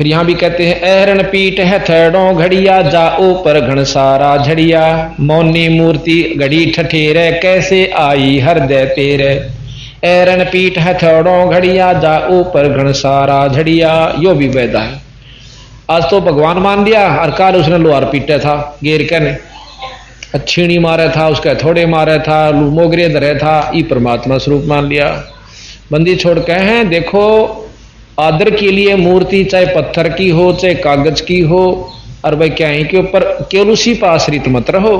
फिर यहां भी कहते हैं ऐरण पीठ है थड़ों घड़िया जाओ पर घनसारा झड़िया, मौनी मूर्ति घड़ी ठठेरे कैसे आई हृदय तेरे। ऐरण पीठ है थड़ों घड़िया जाओ पर घनसारा झड़िया, यो भी वैदा है। आज तो भगवान मान लिया और काल उसने लोहार पीटा था गेर के ने, छीणी मारा था उसका थोड़े मारा था मोगरे धरे था, ई परमात्मा स्वरूप मान लिया। बंदी छोड़ के हैं देखो आदर के लिए मूर्ति चाहे पत्थर की हो चाहे कागज की हो, और भाई क्या है के ऊपर केवल उसी पर आश्रित मत रहो।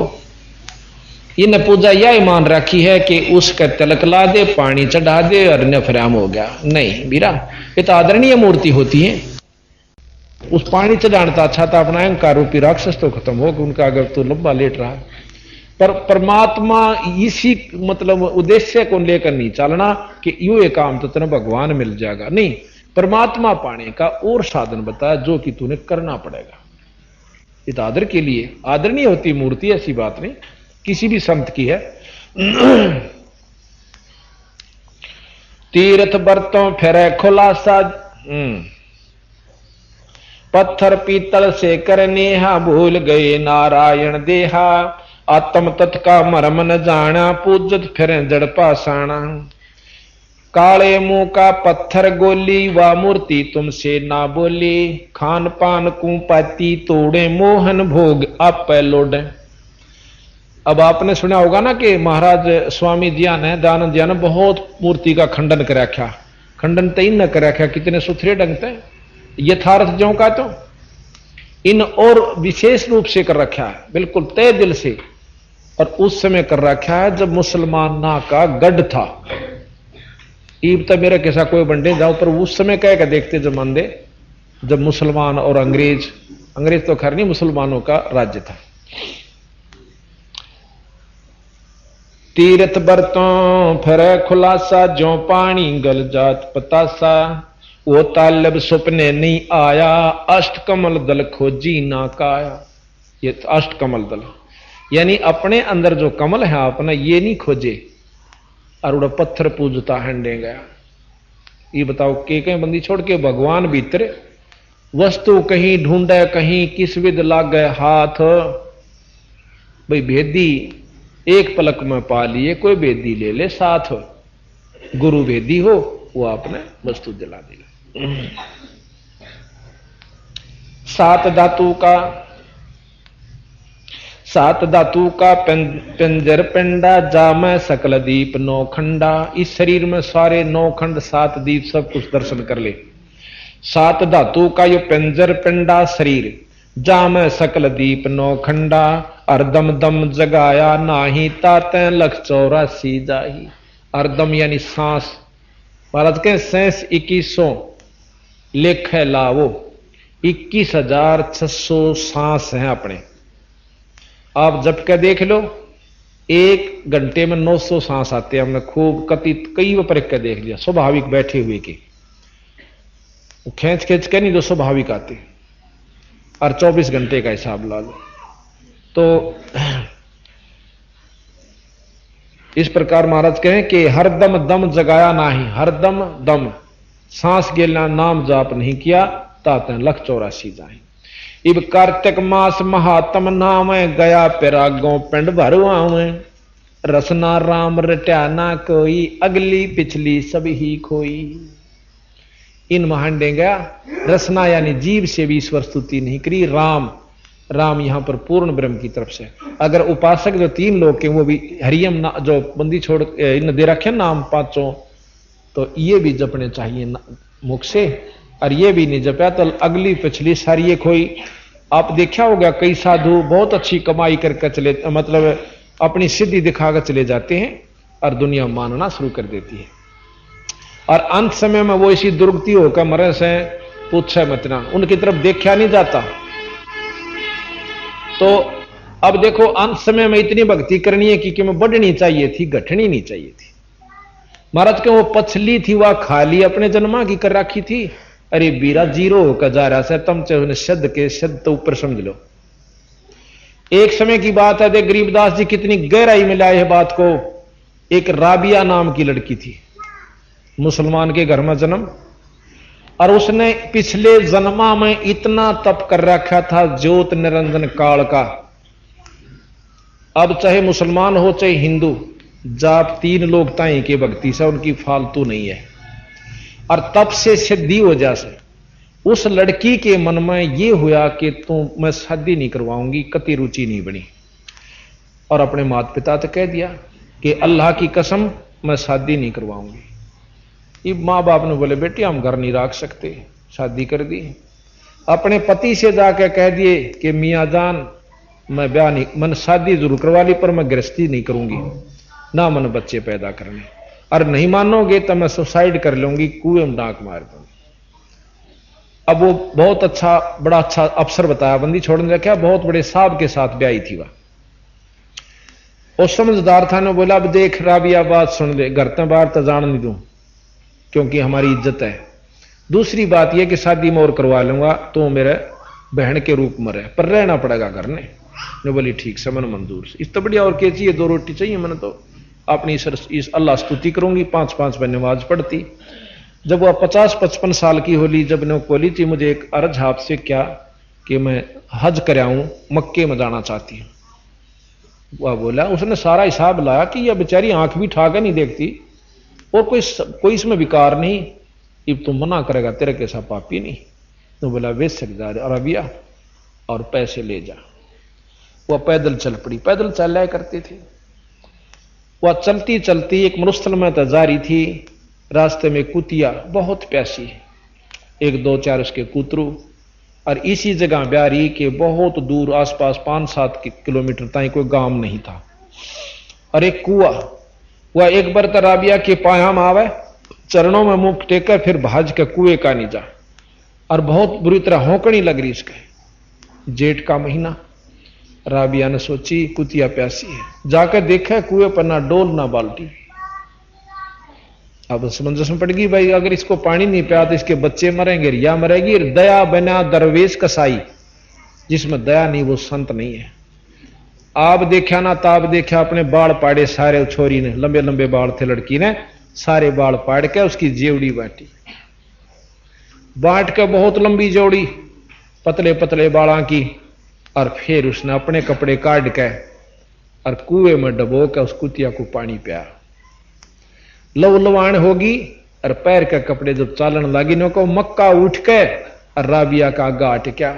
इन पूजा यह मान रखी है कि उसका तिलक ला दे पानी चढ़ा दे और नफराम हो गया, नहीं बीरा ये तो आदरणीय मूर्ति होती है। उस पानी चढ़ाना अच्छा था, अपना अहंकार रूपी राक्षस तो खत्म हो कि उनका अगर तो लंबा लेट रहा। पर परमात्मा इसी मतलब उद्देश्य को लेकर नहीं चलना कि यूं ये काम तो तेना भगवान मिल जाएगा, नहीं, परमात्मा पाने का और साधन बताया जो कि तूने करना पड़ेगा। इस आदर के लिए आदरणीय होती मूर्ति, ऐसी बात नहीं किसी भी संत की है। तीर्थ बरतों फिर खुलासा, पत्थर पीतल से करनेहा भूल गए नारायण देहा, आत्म तत् का मरम न जाना पूजत फिर जड़ पाषाणा। काले मुंह का पत्थर गोली व मूर्ति तुमसे ना बोली, खान पान को पाती तोड़े मोहन भोग आप लोडे। अब आपने सुना होगा ना कि महाराज स्वामी जिया ने दयानंद जिया ने बहुत मूर्ति का खंडन कर रखा, खंडन तो इन न कर रखा कितने सुथरे ढंग से यथार्थ जो का तो इन और विशेष रूप से कर रखा है बिल्कुल तय दिल से, और उस समय कर रखा है जब मुसलमान ना का गढ़ था। ईब तो मेरा कैसा कोई बंडे जाओ, पर उस समय कह के देखते जमाने जब मुसलमान और अंग्रेज तो खैर नहीं मुसलमानों का राज्य था। तीर्थ बरतों फिर खुलासा जो पानी गल जात पतासा, वो तालब सुपने नहीं आया अष्ट कमल दल खोजी ना काया। ये अष्ट कमल दल यानी अपने अंदर जो कमल है अपना ये नहीं खोजे और उड़ा पत्थर पूजता हंडे गया। ये बताओ के कहीं बंदी छोड़ के भगवान भीतर वस्तु कहीं ढूंढे कहीं किस विद लाग गए हाथ, भाई भेदी एक पलक में पा लिए, कोई भेदी ले ले साथ, गुरु भेदी हो वो आपने वस्तु दिला दी। सात धातु का पिंजर पिंडा जामै सकल दीप नौ खंडा। इस शरीर में सारे 9 खंड 7 दीप सब कुछ दर्शन कर ले। 7 धातु का यो पिंजर पिंडा शरीर जामै सकल दीप 9 खंडा, अर्दम दम जगाया नाही ताते लख 84 जाही। अर्दम यानी सांस, महाराज के सेंस 2100 लेख है लावो, 21,600 सांस हैं अपने। आप जप के देख लो 1 घंटे में 900 सांस आते हैं। हमने खूब कई बार के देख लिया, स्वाभाविक बैठे हुए के खींच के नहीं, जो स्वाभाविक आते, और 24 घंटे का हिसाब ला लो। तो इस प्रकार महाराज कहें कि हरदम दम जगाया नाही, हरदम दम सांस गेलना नाम जाप नहीं किया ताते लख 84 जाए। इब कार्तिक मास महात्म नाम गया पिरागों पिंड भरवावे, रसना राम रट्या ना कोई अगली पिछली सब ही खोई। इन महांडे गया रसना यानी जीव से भी ईश्वर स्तुति नहीं करी, राम यहां पर पूर्ण ब्रह्म की तरफ से। अगर उपासक जो 3 लोग के वो भी हरियम जो बंदी छोड़ इन दे रखे नाम 5, तो ये भी जपने चाहिए मुख से, और ये भी नहीं जपया तो अगली पिछली सारी ये खोई। आप देखा होगा कई साधु बहुत अच्छी कमाई करके चले, मतलब अपनी सिद्धि दिखाकर चले जाते हैं और दुनिया मानना शुरू कर देती है, और अंत समय में वो इसी दुर्गति होकर मरे से पूछे मतना, उनकी तरफ देखा नहीं जाता। तो अब देखो अंत समय में इतनी भक्ति करनी है कि मैं बढ़नी चाहिए थी, घटनी नहीं चाहिए थी। महाराज के वो पछली थी वह खाली अपने जन्मा की कर रखी थी। अरे बीरा जीरो होकर जा रहा है, तुम चाहे शब्द के शब्द तो ऊपर समझ लो। एक समय की बात है, देख गरीबदास जी कितनी गहराई में लाए है बात को। एक राबिया नाम की लड़की थी, मुसलमान के घर में जन्म, और उसने पिछले जन्मा में इतना तप कर रखा था ज्योत निरंजन काल का। अब चाहे मुसलमान हो चाहे हिंदू, जाप तीन लोग ताई के भक्ति से उनकी फालतू नहीं है। और तप से सिद्धि हो जासे उस लड़की के मन में ये हुआ कि मैं शादी नहीं करवाऊंगी, कति रुचि नहीं बनी। और अपने माता पिता तो कह दिया कि अल्लाह की कसम मैं शादी नहीं करवाऊंगी। ये माँ बाप ने बोले बेटी हम घर नहीं रख सकते, शादी कर दी। अपने पति से जाकर कह दिए कि मियाँ जान मैं ब्याह नहीं, मैंने शादी जरूर करवा ली पर मैं गृहस्थी नहीं करूंगी, ना मैंने बच्चे पैदा करने, और नहीं मानोगे तो मैं सुसाइड कर लूंगी, कुएं में डांक मार दूंगी। अब वो बहुत अच्छा, बड़ा अच्छा अफसर बताया, बंदी छोड़ने रखा, बहुत बड़े साहब के साथ ब्याही थी वह। और समझदार था, ने बोला अब देख राबिया बात सुन ले, घर तो बाहर तो जान नहीं दूं क्योंकि हमारी इज्जत है। दूसरी बात यह कि शादी में और करवा लूंगा तो मेरे बहन के रूप में रहे, पर रहना पड़ेगा घर ने बोली ठीक से, मन मंजूर से। इस तो बढ़िया और क्या चाहिए, 2 रोटी चाहिए, मैंने तो अपनी इस अल्लाह स्तुति करूंगी, 5-5 बार नमाज पढ़ती। जब वह 50-55 साल की होली, जब ने बोली थी मुझे एक अर्ज आपसे क्या कि मैं हज कर आऊं, मक्के में जाना चाहती हूं। वह बोला, उसने सारा हिसाब लाया कि यह बेचारी आंख भी ठाकर नहीं देखती और कोई इसमें विकार नहीं, अब तुम मना करेगा तेरे कैसा पापी नहीं। तो बोला बेशक जा अरबिया और पैसे ले जा। वह पैदल चल पड़ी, पैदल चल रहा करते थे। वह चलती चलती एक मरुस्थल में तो जा रही थी, रास्ते में कुतिया बहुत प्यासी, 1-2-4 उसके कुतरू, और इसी जगह ब्यारी के बहुत दूर आसपास 5-7 किलोमीटर तक कोई गांव नहीं था। और एक कुआ, वह एक बार तो राबिया के पाया में आवे, चरणों में मुंह टेकर फिर भाज के कुएं का नहीं जा, और बहुत बुरी तरह होकनी लग रही इसके। जेठ का महीना, राबिया ने सोची कुतिया प्यासी है, जाकर देखा कुएं पर ना डोल ना बाल्टी। अब समंजस में पड़ गई, भाई अगर इसको पानी नहीं पिया तो इसके बच्चे मरेंगे, रिया मरेगी। दया बना दरवेश कसाई, जिसमें दया नहीं वो संत नहीं है। आप देखा ना ताब देखा, अपने बाल पाड़े सारे छोरी ने, लंबे लंबे बाल थे लड़की ने, सारे बाल पाड़ के उसकी जेवड़ी बांटी, बांट के बहुत लंबी जोड़ी पतले पतले बाला की, और फिर उसने अपने कपड़े काट के और कुएं में डबो के उस कुतिया को पानी पिया। लव लवाण होगी और पैर के कपड़े जब चालन लगी नो को मक्का उठ के और राबिया का गाट क्या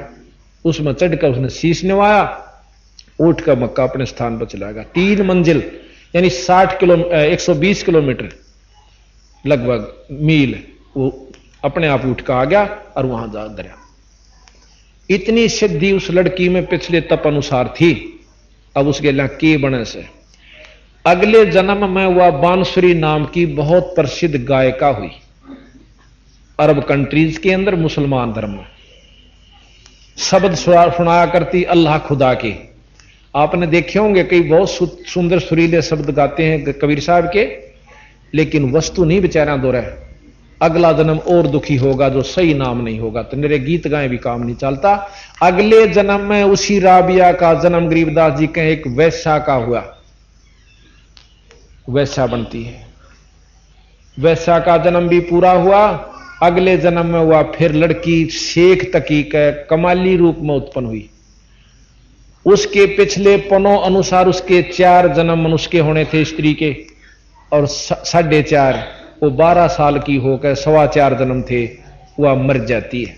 उसमें चढ़कर उसने शीश निवाया, उठ कर मक्का अपने स्थान पर चला गया। 3 मंजिल यानी 120 किलोमीटर लगभग मील वो अपने आप उठ कर आ गया और वहां जा दरिया। इतनी सिद्धि उस लड़की में पिछले तप अनुसार थी। अब उसके लिए के बने से अगले जन्म में वह बांसुरी नाम की बहुत प्रसिद्ध गायिका हुई, अरब कंट्रीज के अंदर मुसलमान धर्म में शब्द सुनाया करती अल्लाह खुदा के। आपने देखे होंगे कई बहुत सुंदर सुरीले शब्द गाते हैं कबीर साहब के, लेकिन वस्तु नहीं बेचारा दो रहा। अगला जन्म और दुखी होगा जो सही नाम नहीं होगा, तो मेरे गीत गाए भी काम नहीं चलता। अगले जन्म में उसी राबिया का जन्म गरीबदास जी के एक वैश्या का हुआ, वैश्या बनती है। वैश्या का जन्म भी पूरा हुआ। अगले जन्म में हुआ फिर लड़की शेख तकी के कमाली रूप में उत्पन्न हुई। उसके पिछले पनों अनुसार उसके 4 जन्म मनुष्य के होने थे स्त्री के, और 4.5 वो 12 साल की होकर 4.25 जन्म थे, वह मर जाती है।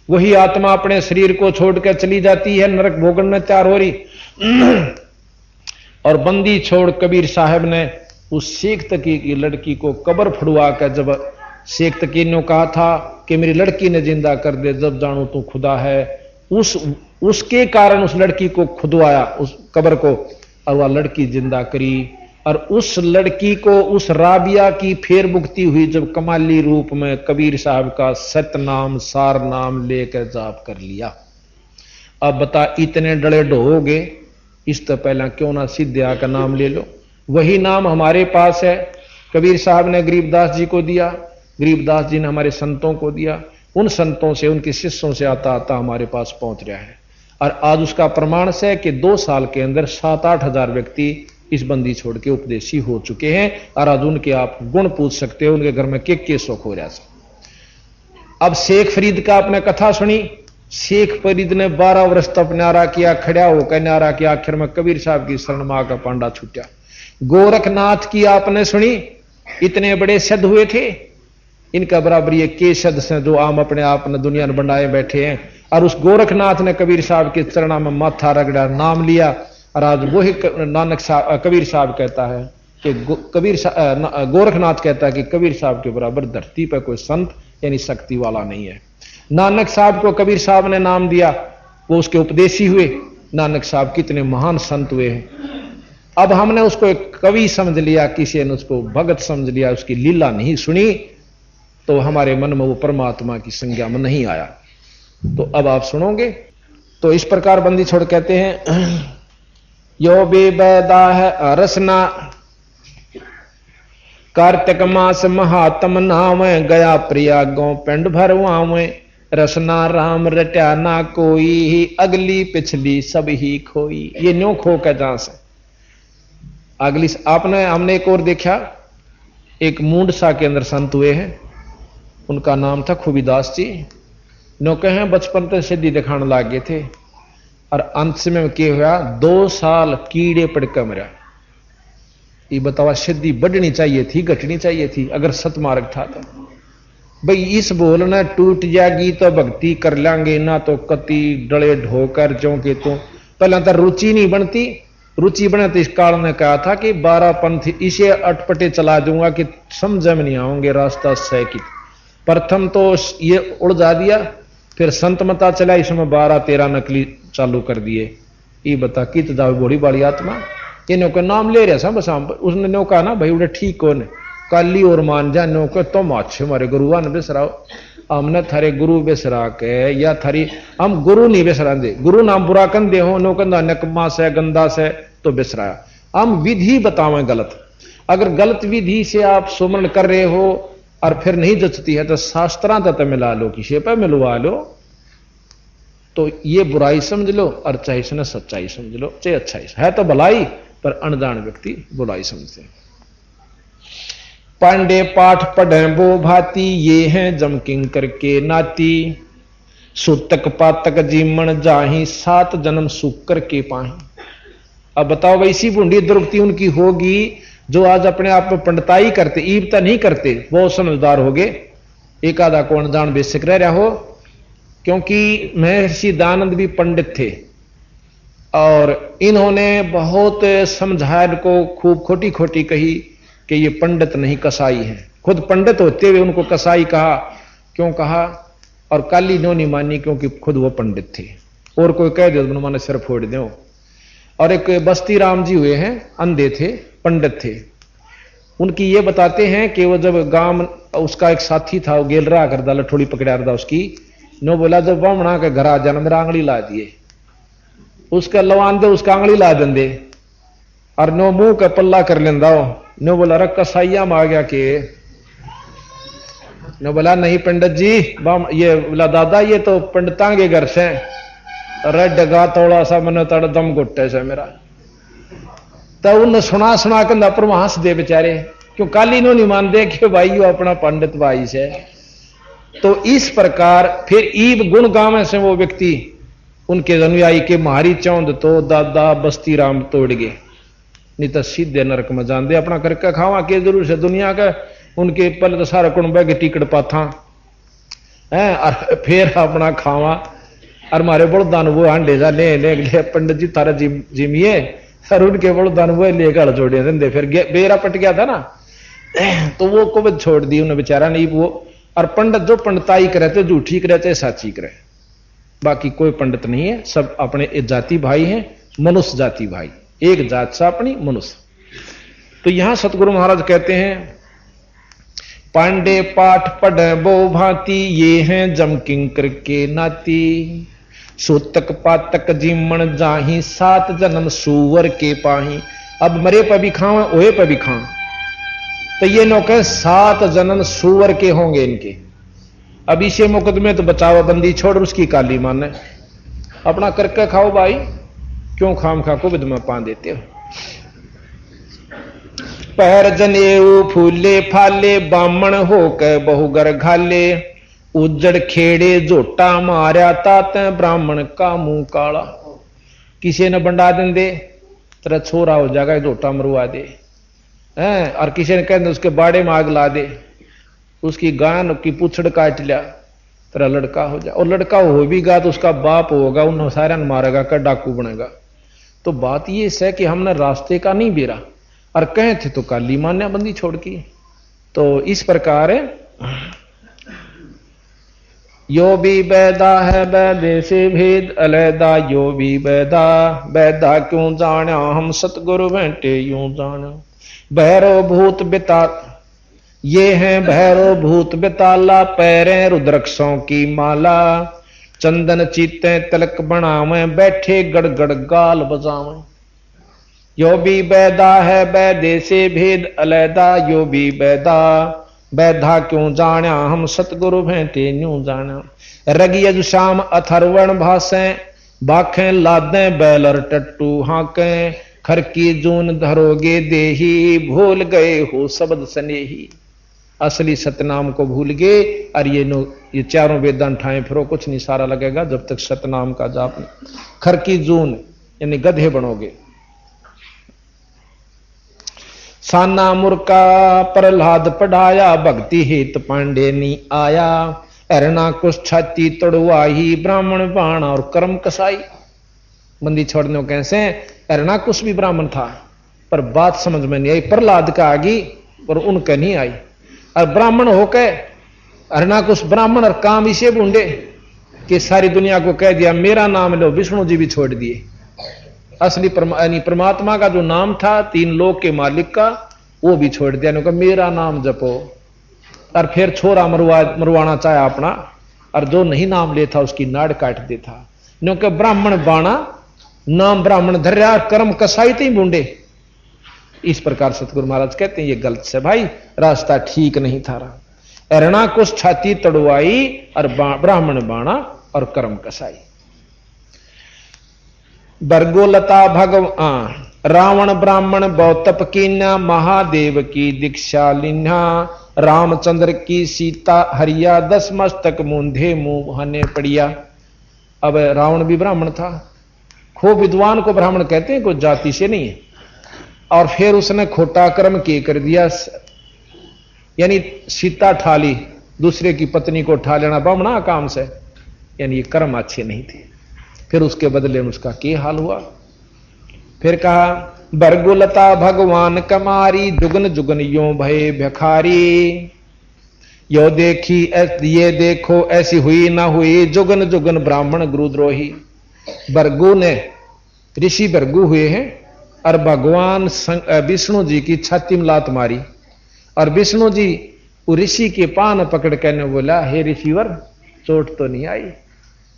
वही आत्मा अपने शरीर को छोड़कर चली जाती है, नरक भोगन में तैयार हो रही। और बंदी छोड़ कबीर साहब ने उस शेख तकी की लड़की को कब्र फुड़वा कर, जब शेख तकी ने कहा था कि मेरी लड़की ने जिंदा कर दे, जब जानू तू खुदा है, उसके कारण उस लड़की को खुदवाया उस कब्र को, और वह लड़की जिंदा करी। और उस लड़की को उस राबिया की फेर मुक्ति हुई जब कमाली रूप में कबीर साहब का सतनाम सार नाम लेकर जाप कर लिया। अब बता इतने डले ढोगे, इस तो पहला क्यों ना सिद्धिया का नाम ले लो। वही नाम हमारे पास है, कबीर साहब ने गरीबदास जी को दिया, गरीबदास जी ने हमारे संतों को दिया, उन संतों से उनके शिष्यों से आता आता हमारे पास पहुंच रहा है। और आज उसका प्रमाण से कि 2 साल के अंदर 7-8 हजार व्यक्ति इस बंदी छोड़ के उपदेशी हो चुके हैं। और आज उनके आप गुण पूछ सकते हो, उनके घर में के सुख हो रहा है। अब शेख फरीद का आपने कथा सुनी। शेख फरीद ने 12 वर्ष तक न्यारा किया, खड़ा होकर न्यारा किया, आखिर में कबीर साहब की शरण मां का पांडा छूटा। गोरखनाथ की आपने सुनी, इतने बड़े सिद्ध हुए थे, इनका बराबर ये के सिद्ध से जो आम अपने आप ने दुनिया में बनाए बैठे हैं। और उस गोरखनाथ ने कबीर साहब के चरणों में माथा रगड़ा, नाम लिया, और आज वही नानक साहब कबीर साहब कहता है कि गोरखनाथ कहता है कि कबीर साहब के बराबर धरती पर कोई संत यानी शक्ति वाला नहीं है। नानक साहब को कबीर साहब ने नाम दिया, वो उसके उपदेशी हुए। नानक साहब कितने महान संत हुए हैं। अब हमने उसको एक कवि समझ लिया, किसी ने उसको भगत समझ लिया, उसकी लीला नहीं सुनी, तो हमारे मन में वो परमात्मा की संज्ञा में नहीं आया। तो अब आप सुनोगे। तो इस प्रकार बंदी छोड़ कहते हैं, यो बेबैदा है रसना, कार्तिक मास महात्म नाम, गया प्रयागों पिंड भरवावे, रसना राम रट्या ना कोई, अगली पिछली सब ही खोई। ये न्यों खो का जहां से अगली हमने एक और देखा, एक मूंडसा के अंदर संत हुए हैं, उनका नाम था खूबीदास जी। नो कहे बचपन से सिद्धि दिखाने लागे थे, और अंत में क्या हुआ, 2 साल कीड़े पड़कर मरा। ये बतावा सिद्धि बढ़नी चाहिए थी, घटनी चाहिए थी अगर सतमार्ग था तो। भाई इस बोल न टूट जाएगी तो भक्ति कर लेंगे, ना तो कति डले ढोकर जो के तो पहले तो रुचि नहीं बनती। रुचि बने तो इस काल ने कहा था कि 12 पंथ इसे अटपटे चला दूंगा कि समझ में नहीं आओगे रास्ता सह की। प्रथम तो ये उड़जा दिया, फिर संत मता चला, इसमें 12-13 नकली चालू कर दिए। ये बता कित जाओ बड़ी बड़ी आत्मा, इन्हों का नाम ले रहा था बस। उसने नो कहा ना भाई उड़े ठीक कौन काली और मान जा, नो को तुम अच्छे हमारे गुरुआ ने बेसराओ, हमने थारे गुरु बेसरा के या थारी हम गुरु नहीं बेसरा दे, गुरु नाम बुरा कन दे हो, नो कंधा नकमा से गंदा से तो बेसराया। हम विधि बतावें गलत, अगर गलत विधि से आप सुमरण कर रहे हो और फिर नहीं जचती है तो शास्त्रां तक मिला लो, किसी पर मिलवा लो, तो ये बुराई समझ लो और चाहे इसने सच्चाई समझ लो, चाहे अच्छाई है तो भलाई, पर अनजान व्यक्ति बुराई समझते हैं। पांडे पाठ पढ़े वो भांति, ये हैं जमकिंकर के नाती, सूतक पातक जीमन जाही, 7 जन्म सुकर के पाही। अब बताओ वैसी बूंदी दुर्गति उनकी होगी जो आज अपने आप में पंडिताई करते, ईबता नहीं करते, वो समझदार हो गए। एक आधा को अनजान बेसिक रह रहा हो, क्योंकि महर्षि दयानंद भी पंडित थे और इन्होंने बहुत समझाया को खूब खोटी खोटी कही कि ये पंडित नहीं कसाई है। खुद पंडित होते हुए उनको कसाई कहा। क्यों कहा? और काली नो नहीं मानी, क्योंकि खुद वो पंडित थे। और कोई कह दे तो मैंने सिर फोड़ दो। और एक बस्ती राम जी हुए हैं, अंधे थे, पंडित थे। उनकी ये बताते हैं कि वो जब गांव उसका एक साथी था, वो गेल रहा करदा लठोड़ी पकड़ा रहा उसकी, नो बोला जब बामणा के घर आ जाना मेरा आंगली ला दिए, उसका लवान दे उसका आंगली ला देंदे और नो मुंह का पल्ला कर लेंदा हो। नो बोला रे कसाइया में आ गया के, नो बोला नहीं पंडित जी, ये बोला दादा ये तो पंडितां के घर से, अरे डगा थोड़ा सा मैंने तड़ दम घुट्टे से मेरा। तो उन सुना सुना के पर वहां हंस दे बेचारे, क्यों काली नो नहीं मानते कि भाई यो अपना पंडित भाई से। तो इस प्रकार फिर ईब गुण गावे से वो व्यक्ति उनके अनुयायी के मारी चौंद तो दादा बस्ती राम तोड़ गए, नहीं तो सीधे नरक में जान दे। अपना करके खावा के जरूर से दुनिया का, उनके पहले तो सारा कुण बह के टिकट पाथा है और फिर अपना खावा। और मारे बड़दान वो हांडे जा ले पंडित जी तारा जिमिए, और उनके बड़दान वो ले गल छोड़े धंधे। फिर बेरा पट गया था ना, तो वो को छोड़ दी उन्हें बेचारा नहीं वो। और पंडित जो पंडिताई करे तो झूठी करे चाहे साची करे, बाकी कोई पंडित नहीं है, सब अपने जाति भाई हैं, मनुष्य जाति भाई, एक जात सा अपनी मनुष्य। तो यहां सतगुरु महाराज कहते हैं पांडे पाठ पढ़े बो भांति, ये हैं जमकिंकर के नाती, सूतक पातक जीमन जाही, 7 जन्म सुवर के पाही। अब मरे पर भी खाओ ओए पर भी खाओ, तो ये नौके 7 जन्म सुवर के होंगे इनके। अब इसे मुकदमे तो बचावा बंदी छोड़, उसकी काली माने, अपना करके खाओ भाई, क्यों खाम खा को विधमा पा देते हो। पैर जनेऊ फूले फाले, बामण हो के बहुगर घाले, उजड़ खेड़े झोटा मारया ताते ब्राह्मण का मुंह काला। किसी ने बंडा दिन दे तेरा छोरा हो जाएगा, झोटा मरवा दे हैं, और किसी ने कहते उसके बाड़े में आग ला दे, उसकी गान की पूछड़ काट लिया, तेरा लड़का हो जाए। और लड़का हो भी गा तो उसका बाप होगा, उन सारा मारेगा, कर डाकू बनेगा। तो बात ये है कि हमने रास्ते का नहीं बेरा, और कहे थे तो काली मान्या बंदी छोड़ की। तो इस प्रकार यो भी बैदा है बैदे से भेद अलैदा, यो भी बैदा बैदा क्यों जाना हम सतगुरु बैठे यूं जाना। भैरव भूत बिता ये हैं भैरव भूत बेताला, पैरें रुद्रक्षों की माला, चंदन चीते तिलक बनावे, बैठे गड़गड़ गाल बजावे। यो भी बैदा है बैदे से भेद अलैदा, यो भी बैदा बैधा क्यों जाना हम सतगुरु भेंटे यूं जाना। रगियज शाम अथर्वण भासें, बाखें लादें बैलर टट्टू हाकें, खर की जून धरोगे देही, भूल गए हो शब्द स्नेही। असली सतनाम को भूल गए, और ये चारों वेदांत ठाए फिरो, कुछ नहीं सारा लगेगा जब तक सतनाम का जाप नहीं। खर की जून यानी गधे बनोगे। साना मुर्का प्रहलाद पढ़ाया, भक्ति हित पांडे नी आया, हरणा कुछ छाती तोड़वाही, ब्राह्मण बाण और कर्म कसाई। बंदी छोड़ने कैसे, हरणा कुछ भी ब्राह्मण था, पर बात समझ में नहीं आई, प्रहलाद का आगी और उनका नहीं आई। और ब्राह्मण होके हरणा कुछ ब्राह्मण और काम इसे ढूंढे कि सारी दुनिया को कह दिया मेरा नाम लो, विष्णु जी भी छोड़ दिए। असली परमात्मा का जो नाम था, तीन लोक के मालिक का, वो भी छोड़ दिया। ने कहा मेरा नाम जपो, और फिर छोरा मरवाना चाहे अपना, और जो नहीं नाम लेता उसकी नाड़ काट देता। क्योंकि ब्राह्मण बाणा नाम ब्राह्मण धर्या, कर्म कसाई ही बूंडे। इस प्रकार सतगुरु महाराज कहते हैं ये गलत से भाई, रास्ता ठीक नहीं था रहा। अरणा कुछ छाती तड़वाई, और ब्राह्मण बाणा और कर्म कसाई। बरगोलता भगवान रावण ब्राह्मण बौतप कीन्या, महादेव की दीक्षा लिन्हा, रामचंद्र की सीता हरिया, 10 मस्तक मूंधे मुंह हने पड़िया। अब रावण भी ब्राह्मण था, खूब विद्वान को ब्राह्मण कहते हैं, कोई जाति से नहीं है। और फिर उसने खोटा कर्म के कर दिया, यानी सीता ठाली, दूसरे की पत्नी को ठा लेना ब्राह्मणा काम से, यानी ये कर्म अच्छे नहीं थे। फिर उसके बदले में उसका क्या हाल हुआ। फिर कहा बरगुलता भगवान कमारी, जुगन जुगन यो भय भिखारी, यो देखी ये देखो ऐसी हुई ना हुई, जुगन जुगन ब्राह्मण गुरुद्रोही। बरगु ने ऋषि बरगु हुए हैं, और भगवान विष्णु जी की छाती में लात मारी, और विष्णु जी ऋषि के पान पकड़ कर बोला हे ऋषिवर चोट तो नहीं आई।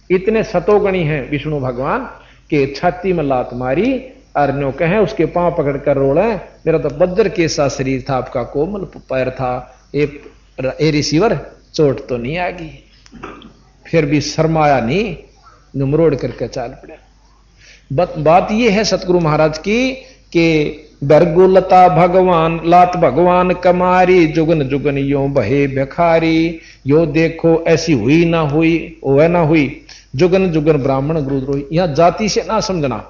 इतने सतोगणी हैं विष्णु भगवान के छाती में लात मारी, और नो कहे उसके पांव पकड़कर रोड़े, मेरा तो बज्र कैसा शरीर था, आपका कोमल पैर था, ए ऋषिवर चोट तो नहीं आ गई। फिर भी शर्माया नहीं, नुमरोड़ करके चाल पड़े। बात यह है सतगुरु महाराज की कि बरगुलता भगवान लात भगवान कमारी, जुगन जुगन यो बहे भिखारी, यो देखो ऐसी हुई ना हुई वह ना हुई, जुगन जुगन ब्राह्मण गुरुद्रोही। यहां जाति से ना समझना,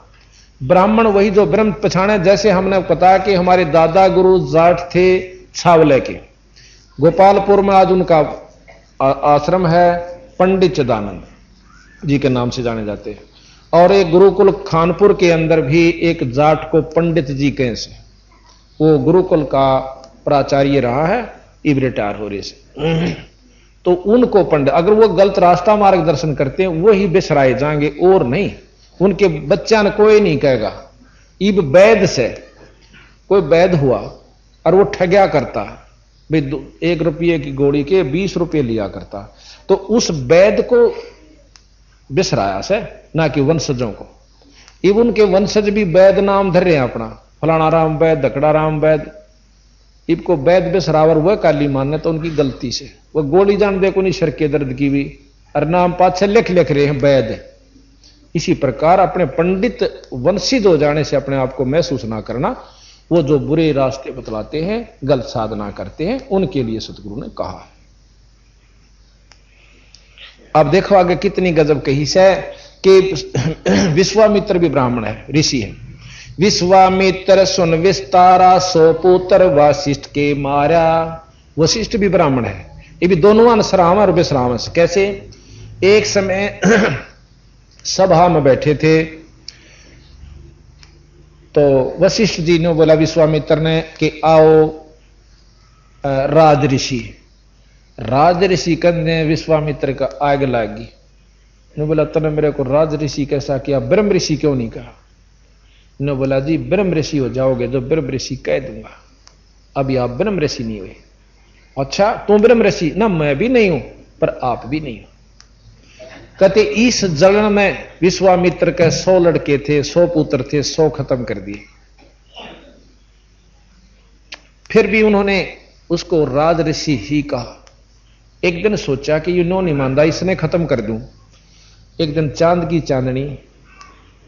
ब्राह्मण वही जो ब्रह्म पछाणे। जैसे हमने पता कि हमारे दादा गुरु जाट थे छावले के, गोपालपुर में आज उनका आश्रम है, पंडित चिदानंद जी के नाम से जाने जाते हैं। और एक गुरुकुल खानपुर के अंदर भी एक जाट को पंडित जी कहें से, वो गुरुकुल का प्राचार्य रहा है, इब रिटायर हो रहे से। तो उनको पंडित, अगर वो गलत रास्ता मार्गदर्शन करते हैं वही बिसराए जाएंगे और नहीं, उनके बच्चा ने कोई नहीं कहेगा। इब वैद से कोई वैद हुआ और वो ठग्या करता भाई, 1 रुपये की गोली के 20 रुपये लिया करता, तो उस वैद को बिसराया से, ना कि वंशजों को। इब उनके वंशज भी वैद नाम धर रहे हैं अपना, फलाना राम वैद, धकड़ा राम वैद। इब को वैद बिसरावर वह काली मानने तो उनकी गलती से, वह गोली जान दे को नहीं सर के दर्द की भी, और नाम पाछे लिख रहे हैं वैद। इसी प्रकार अपने पंडित वंशित हो जाने से अपने आप को महसूस ना करना। वो जो बुरे रास्ते बतलाते हैं, गलत साधना करते हैं, उनके लिए सतगुरु ने कहा। अब देखो आगे कितनी गजब कही से कि विश्वामित्र भी ब्राह्मण है, ऋषि है। विश्वामित्र सुन विस्तारा, सो पुत्र वशिष्ठ के मारा। वशिष्ठ भी ब्राह्मण है, ये भी दोनों अंशराम और विश्राम। कैसे? एक समय सभा में बैठे थे तो वशिष्ठ जी ने बोला विश्वामित्र ने कि आओ राज ऋषि। राज ऋषि करने विश्वामित्र का आग लागी। ने बोला तूने मेरे को राज ऋषि कैसा किया, ब्रह्म ऋषि क्यों नहीं कहा? ने बोला जी ब्रह्म ऋषि हो जाओगे जो ब्रह्म ऋषि कह दूंगा, अभी आप ब्रह्म ऋषि नहीं हुए। अच्छा तू ब्रह्म ऋषि? ना मैं भी नहीं हूं पर आप भी नहीं हो। कहते इस जलन में विश्वामित्र के 100 लड़के थे, 100 पुत्र थे, 100 खत्म कर दिए। फिर भी उन्होंने उसको राज ऋषि ही कहा। एक दिन सोचा कि ये नो नहीं मानता, इसने खत्म कर दूं। एक दिन चांद की चांदनी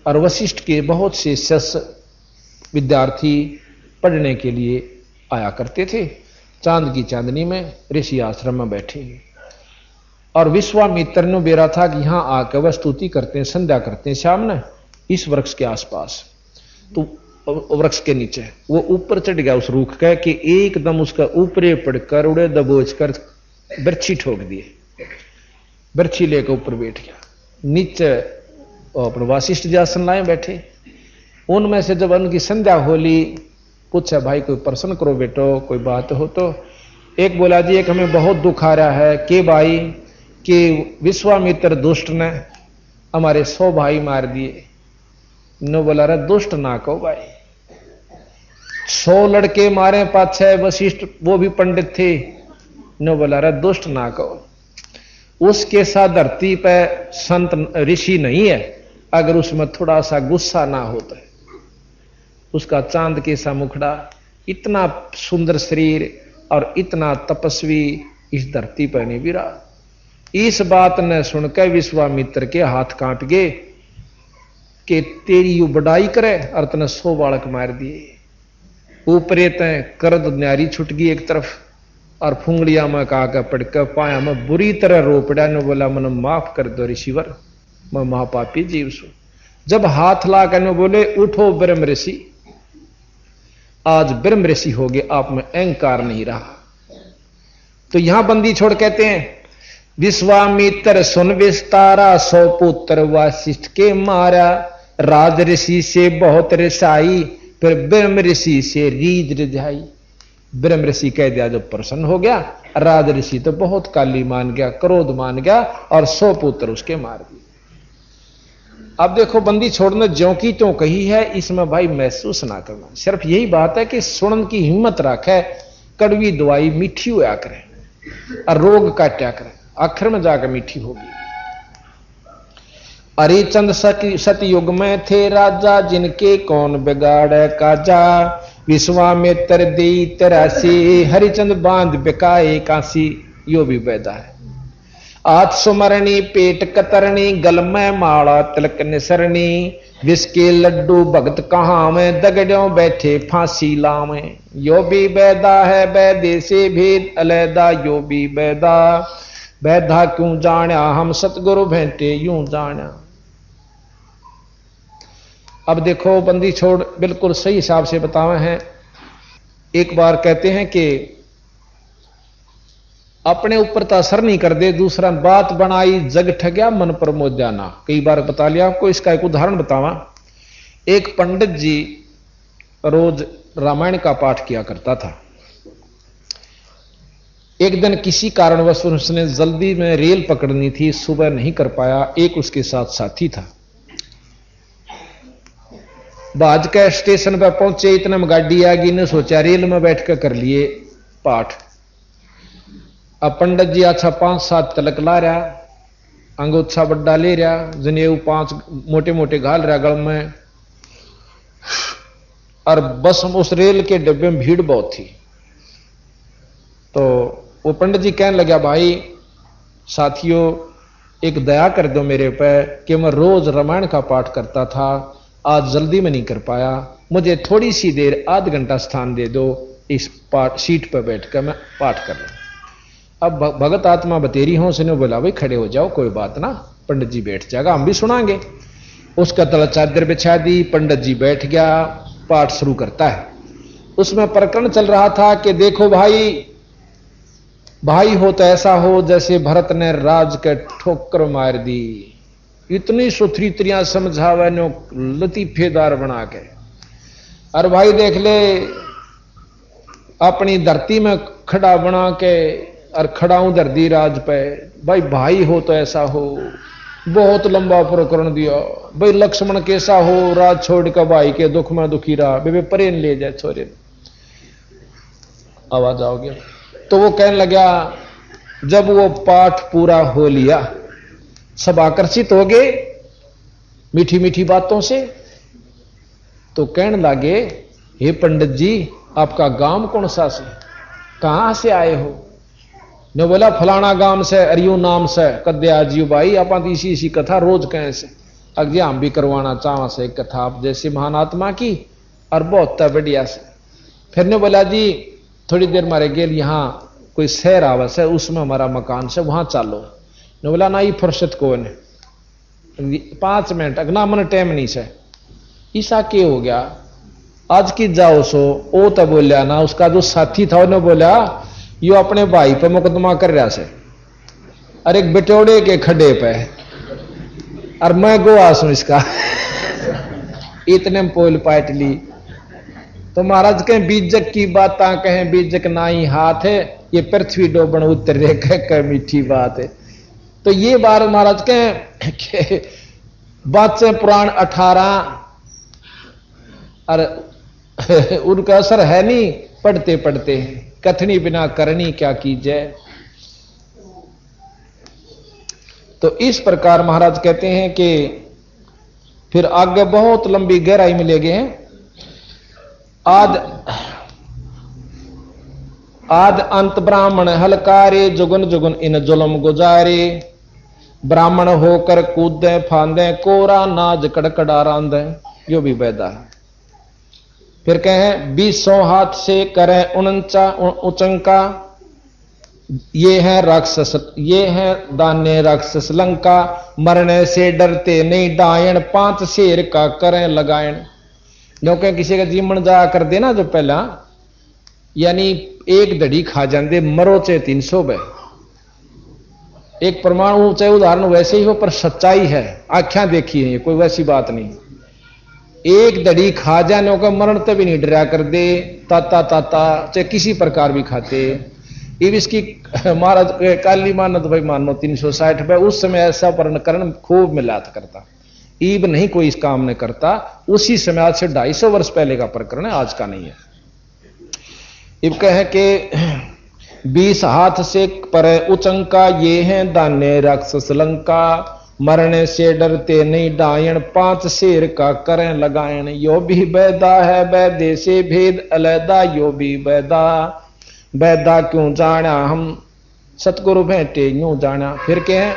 और वशिष्ठ के बहुत से शिष्य विद्यार्थी पढ़ने के लिए आया करते थे। चांद की चांदनी में ऋषि आश्रम में बैठे और विश्वामित्र ने बेरा था कि यहां आकर वह स्तुति करते हैं, संध्या करते हैं शाम ने इस वृक्ष के आसपास। तो वृक्ष के नीचे वो ऊपर चढ़ गया उस रूख का कि एकदम उसका ऊपरे पड़कर उड़े दबोच कर बर्छी ठोक दिए। बर्छी लेकर ऊपर बैठ गया। नीचे अपने वशिष्ठ जी आसन लाए बैठे। उनमें से जब उनकी संध्या होली, पूछा भाई कोई प्रश्न करो बेटो, कोई बात हो तो। एक बोला जी एक हमें बहुत दुख आ रहा है कि भाई कि विश्वामित्र दुष्ट ने हमारे 100 भाई मार दिए। नो बोला रहा दुष्ट ना कहो भाई, 100 लड़के मारे पाछे वशिष्ठ वो भी पंडित थे। नो बोला रहा दुष्ट ना कहो, उसके साथ धरती पे संत ऋषि नहीं है अगर उसमें थोड़ा सा गुस्सा ना होता है। उसका चांद के सा मुखड़ा, इतना सुंदर शरीर और इतना तपस्वी इस धरती पर नहीं गिरा। इस बात ने सुनकर विश्वामित्र के हाथ कांप गए कि तेरी यू बड़ाई करे और तने 100 बालक मार दिए। ऊपरे तय करद न्यारी छुट गई एक तरफ और फुंगड़िया में काका पड़कर पाया में बुरी तरह रो पड़ा। ने बोला मन माफ कर दो ऋषिवर, मैं महापापी जीव सु। जब हाथ ला कर बोले उठो ब्रह्म ऋषि, आज ब्रह्म ऋषि हो गए, आप में अहंकार नहीं रहा। तो यहां बंदी छोड़ कहते हैं विश्वामित्र सुन विस्तारा, 100 पुत्र वशिष्ठ के मारा। राज ऋषि से बहुत रिसाई, फिर ब्रह्म ऋषि से रीझ रिझाई। ब्रह्म ऋषि कह दिया जब प्रसन्न हो गया, राज ऋषि तो बहुत काली मान गया, क्रोध मान गया और 100 पुत्र उसके मार दिए। अब देखो बंदी छोड़ने ज्यों की त्यों कही है, इसमें भाई महसूस ना करना। सिर्फ यही बात है कि सुनन की हिम्मत रखे, कड़वी दवाई मीठी हुआ करे और रोग काटा करे, आखिर में जाकर मीठी होगी। हरिचंद सतयुग में थे राजा, जिनके कौन बिगाड़ काजा। विश्वामित्र देई तरासी, हरिचंद बांध बिकाए काशी। यो भी पैदा है। आत सुमरणी पेट कतरनी, गल में माला तिलक निसरनी। विष के लड्डू भगत कहाँ में, दगड़ों बैठे फांसी लावें। यो भी बैदा है बैदे से भेद अलैदा, यो भी बैदा बैधा क्यों जाना, हम सतगुरु भेंटे यूं जाना। अब देखो बंदी छोड़ बिल्कुल सही हिसाब से बतावे हैं। एक बार कहते हैं कि अपने ऊपर तो असर नहीं कर दे, दूसरा बात बनाई जग ठग्या मन पर मोह जाना। कई बार बता लिया आपको, इसका एक उदाहरण बतावा। एक पंडित जी रोज रामायण का पाठ किया करता था। एक दिन किसी कारणवश उसने जल्दी में रेल पकड़नी थी, सुबह नहीं कर पाया। एक उसके साथ साथी था। बाज के स्टेशन पर पहुंचे, इतने में गाड़ी आ गई। ने सोचा रेल में बैठ कर लिए पाठ। अब पंडित जी अच्छा 5-7 तलक ला रहा, अंगोछा बड्डा ले रहा, जनेऊ 5 मोटे मोटे घाल रहा गल में। और बस उस रेल के डब्बे में भीड़ बहुत थी। तो वो पंडित जी कहने लगा भाई साथियों एक दया कर दो मेरे पे कि मैं रोज रामायण का पाठ करता था, आज जल्दी में नहीं कर पाया, मुझे थोड़ी सी देर आध घंटा स्थान दे दो, इस पाठ सीट पर बैठकर मैं पाठ कर लूं। अब भगत आत्मा बतेरी हों से ने बोला भाई खड़े हो जाओ, कोई बात ना, पंडित जी बैठ जाएगा, हम भी सुनाएंगे। उसका तला चादर बिछा दी, पंडित जी बैठ गया, पाठ शुरू करता है। उसमें प्रकरण चल रहा था कि देखो भाई, भाई हो तो ऐसा हो जैसे भरत ने राज के ठोकर मार दी। इतनी सुथरीतरियां समझावे नो लतीफेदार बना के, और भाई देख ले अपनी धरती में खड़ा बना के और खड़ाऊं धरती राज पे। भाई भाई हो तो ऐसा हो, बहुत लंबा प्रकरण दिया। भाई लक्ष्मण कैसा हो, राज छोड़ कर भाई के दुख में दुखी रहा, बेबे परेन ले जाए छोरे, आवाज आओगे। तो वो कहने लगा, जब वो पाठ पूरा हो लिया, सब आकर्षित हो गए मीठी मीठी बातों से, तो कहने लगे, हे पंडित जी आपका गांव कौन सा से, कहां से आए हो? ने बोला फलाना गांव से, अरियो नाम से। कद्या जी भाई आप इसी कथा रोज कहें से, अगे हम भी करवाना चाह से कथा आप जैसे महान आत्मा की, और बहुत बढ़िया से। फिर ने बोला जी थोड़ी देर मारे गेल यहाँ कोई शहर आवस है, उसमें हमारा मकान से, वहां चालो। ने बोला ना ये फुर्सत को ने 5 मिनट अगना मन टाइम नहीं से। ईसा के हो गया आज की जाओ सो। ओ तो बोलिया ना, उसका जो साथी था उन्होंने बोला यो अपने भाई पे मुकदमा कर रहा से, और एक बिटोड़े के खड्डे पे, और मैं गोवा सू इसका इतने में पोल पाट ली। तो महाराज कहें बीजक की बात कहें, बीजक ना ही हाथ है, ये पृथ्वी डोबन उतरे कह मीठी बात है। तो ये बार महाराज कहें बात से पुराण 18 और उनका असर है नहीं, पढ़ते पढ़ते कथनी बिना करनी क्या कीजिए। तो इस प्रकार महाराज कहते हैं कि फिर आगे बहुत लंबी गहराई में ले गए हैं। आद अंत ब्राह्मण हलकारे, जुगन जुगन इन जुलम गुजारे। ब्राह्मण होकर कूदे फांदे, कोरा नाज कड़कड़ा रांदे। यो भी बैदा है। फिर कहें 20 हाथ से करें उनचा उचंका, ये है राक्षस, ये है दाने राक्षस लंका। मरने से डरते नहीं डायन, 5 शेर का करें लगायन। क्योंकि किसी का जीवन जा कर देना जो पहला, यानी एक दड़ी खा जाते मरो चे 300 बे। एक परमाणु चाहे उदाहरण वैसे ही हो, पर सच्चाई है, आख्या देखी है, कोई वैसी बात नहीं। एक दड़ी खा जाने का मरण तक भी नहीं डरा कर दे, ताता ताता चाहे किसी प्रकार भी खाते। इब इसकी महाराज काली मानत भाई मानो 360 पे, उस समय ऐसा करण खूब मिलात करता। ईब नहीं कोई इस काम ने करता, उसी समय आज से 250 वर्ष पहले का प्रकरण है, आज का नहीं है। इब कहे कि 20 हाथ से पर उचंका, ये हैं दाने राक्षस लंका। मरने से डरते नहीं डायन, 5 शेर का करें लगायन। यो भी बैदा है बैदे से भेद अलैदा, यो भी बैदा बैदा क्यों जाना हम सतगुरु भेंटे यूं जाना। फिर कहें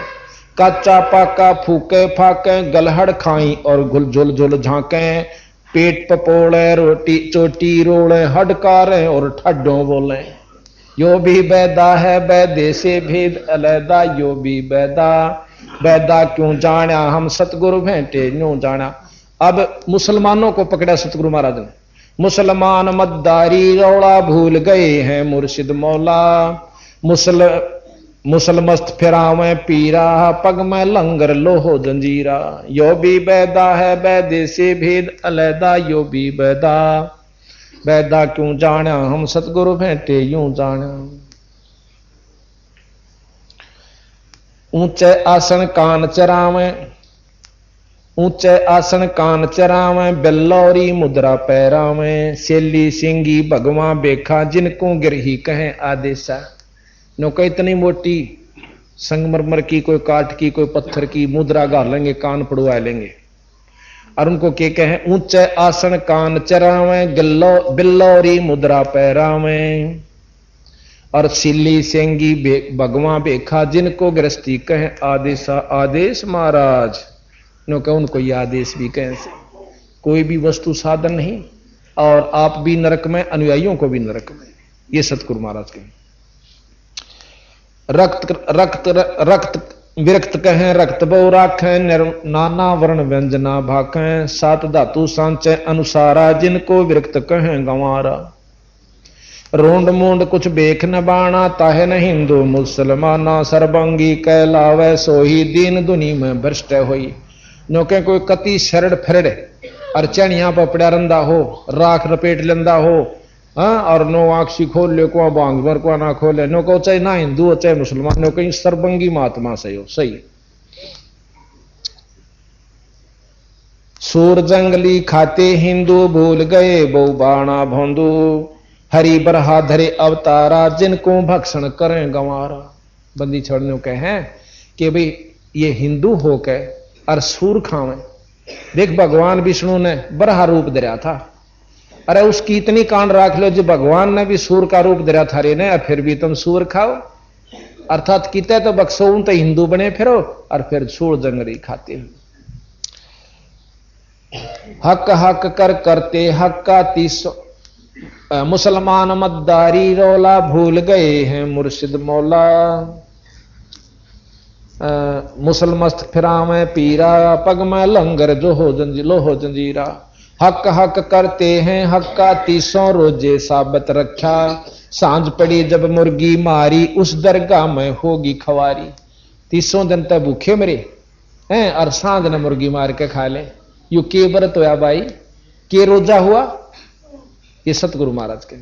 कच्चा पाका फूके फाके, गलहड़ खाई और गुल झुल झुल झांके। पेट पपोड़े रोटी चोटी रोड़े, हडकारे और ठड्डों बोले। यो भी बैदा है बैदे से भेद अलैदा, यो भी बैदा बैदा क्यों जाना हम सतगुरु भेंटे यूं जाना। अब मुसलमानों को पकड़ा सतगुरु महाराज ने। मुसलमान मद्दारी रौड़ा भूल गए हैं मुर्शिद मौला। मुसलमस्त फिरावे पीरा, पग में लंगर लोहो जंजीरा। यो भी बैदा है बैदे से भेद अलैदा, यो भी बैदा बैदा क्यों जाना हम सतगुरु भेंटे यूं जाना। ऊंचे आसन कान चरावे, ऊंचे आसन कान चरावे। बिल्लौरी मुद्रा पैरावे, सेली सिंगी भगवा बेखा। जिनको गिरही कहें आदेशा। नौका इतनी मोटी संगमरमर की, कोई काठ की, कोई पत्थर की मुद्रा गाल लेंगे, कान पड़वा लेंगे, और उनको क्या कहें ऊंचे आसन कान चरावे। बिल्लौरी मुद्रा पैरावे, और सिल्ली सेंगी भगवा बेखा। जिनको गृहस्थी कहें आदेशा। आदेश महाराज नो कह उनको ये आदेश भी कहें से। कोई भी वस्तु साधन नहीं, और आप भी नरक में, अनुयायियों को भी नरक में। ये सतगुरु महाराज के। रक्त रक्त रक्त विरक्त कहें रक्त बहु राखें, नाना वर्ण व्यंजना भाखें, सात धातु सांचे अनुसारा, जिनको विरक्त कहें गंवारा। रोंड मूंड कुछ बेख न बाणा, ताहे न हिंदू मुसलमाना, सर्वंगी कहलावे सोही, दीन दुनी में भ्रष्ट होई। नौके कोई कति सरड़ फरड़ और चनिया पपड़ा रंदा हो, राख रपेट लेंदा हो, हाँ, और नो आंखी खोल ले को बांग भर को ना खोले, नो को चाहे ना हिंदू हो चाहे मुसलमान हो, कहीं सर्वंगी महात्मा सही हो सही। सूर जंगली खाते हिंदू, भूल गए बहु बाणा भोंदू, हरि बरहा धरे अवतारा, जिनको भक्षण करें गंवारा। बंदी छोड़ने के हैं कि भाई ये हिंदू हो के और सूर खावे। देख भगवान विष्णु ने बरहा रूप धरा था, अरे उसकी इतनी कांड राख लो जो भगवान ने भी सूर का रूप धरा था रे ने, फिर भी तुम सूर खाओ। अर्थात किते तो बक्सो तो हिंदू बने फिरो और फिर सूर जंगली खाते हो। हक हक कर करते हक का 30 मुसलमान मद्दारी रौला, भूल गए हैं मुर्शिद मौला। मुसलमस्त फिरावे पीरा, पग में लंगर जो हो लो हो जंजीरा। हक हक करते हैं हक का 30 रोजे साबत रखा, सांझ पड़ी जब मुर्गी मारी, उस दरगाह में होगी खवारी। 30 दिन तक भूखे मरे हैं और सांझ ने मुर्गी मार के खा ले। यू के व्रत होया भाई, के रोजा हुआ? ये सतगुरु महाराज के।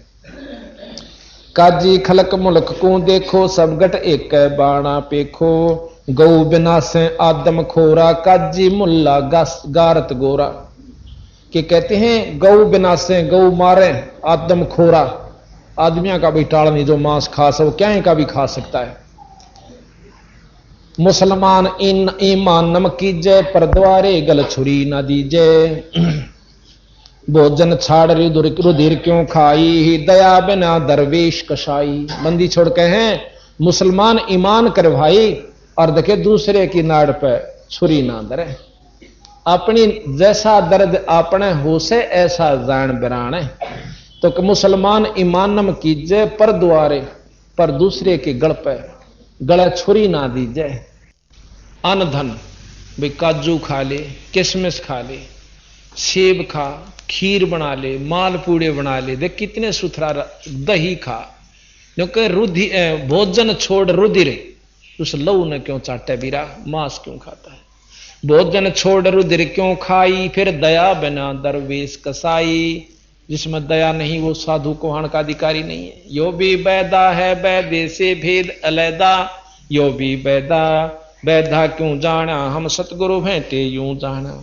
काजी खलक मुल्क को देखो, सब गट एक बाणा पेखो, गौ बिना से आदम खोरा, काजी मुल्ला गारत गोरा। कि कहते हैं गौ बिना से गौ मारे आदम खोरा, आदमियों का भी टाल नहीं, जो मांस खा सो क्या का भी खा सकता है। मुसलमान इन ईमान नम कीजे, पर द्वारे गल छुरी ना दीजे। भोजन छाड़ रुधिर क्यों खाई, दया बिना दरवेश कसाई। बंदी छोड़ के हैं मुसलमान ईमान कर भाई, और देखे दूसरे की नाड़ पे छुरी ना दरे। अपनी जैसा दर्द अपने हो से ऐसा जान बिराने। तो मुसलमान ईमान नम कीजे, पर द्वारे पर दूसरे के गल पे गला छुरी ना दीजे। अन्न धन भाई काजू खा ले, किशमिश खा ले, सेब खा, खीर बना ले, मालपूड़े बना ले, देख कितने सुथरा। दही खा, क्योंकि रुधि भोजन छोड़ रुधिर, उस लहू ने क्यों चाटे बीरा, मांस क्यों खाता है। भोजन छोड़ रुधिर क्यों खाई, फिर दया बिना दरवेश कसाई। जिसमें दया नहीं वो साधु कोहान का अधिकारी नहीं है। यो भी बैदा है बैदे से भेद अलैदा, यो भी बैदा बैधा क्यों जाना, हम सतगुरु भेंटे यूं जाना।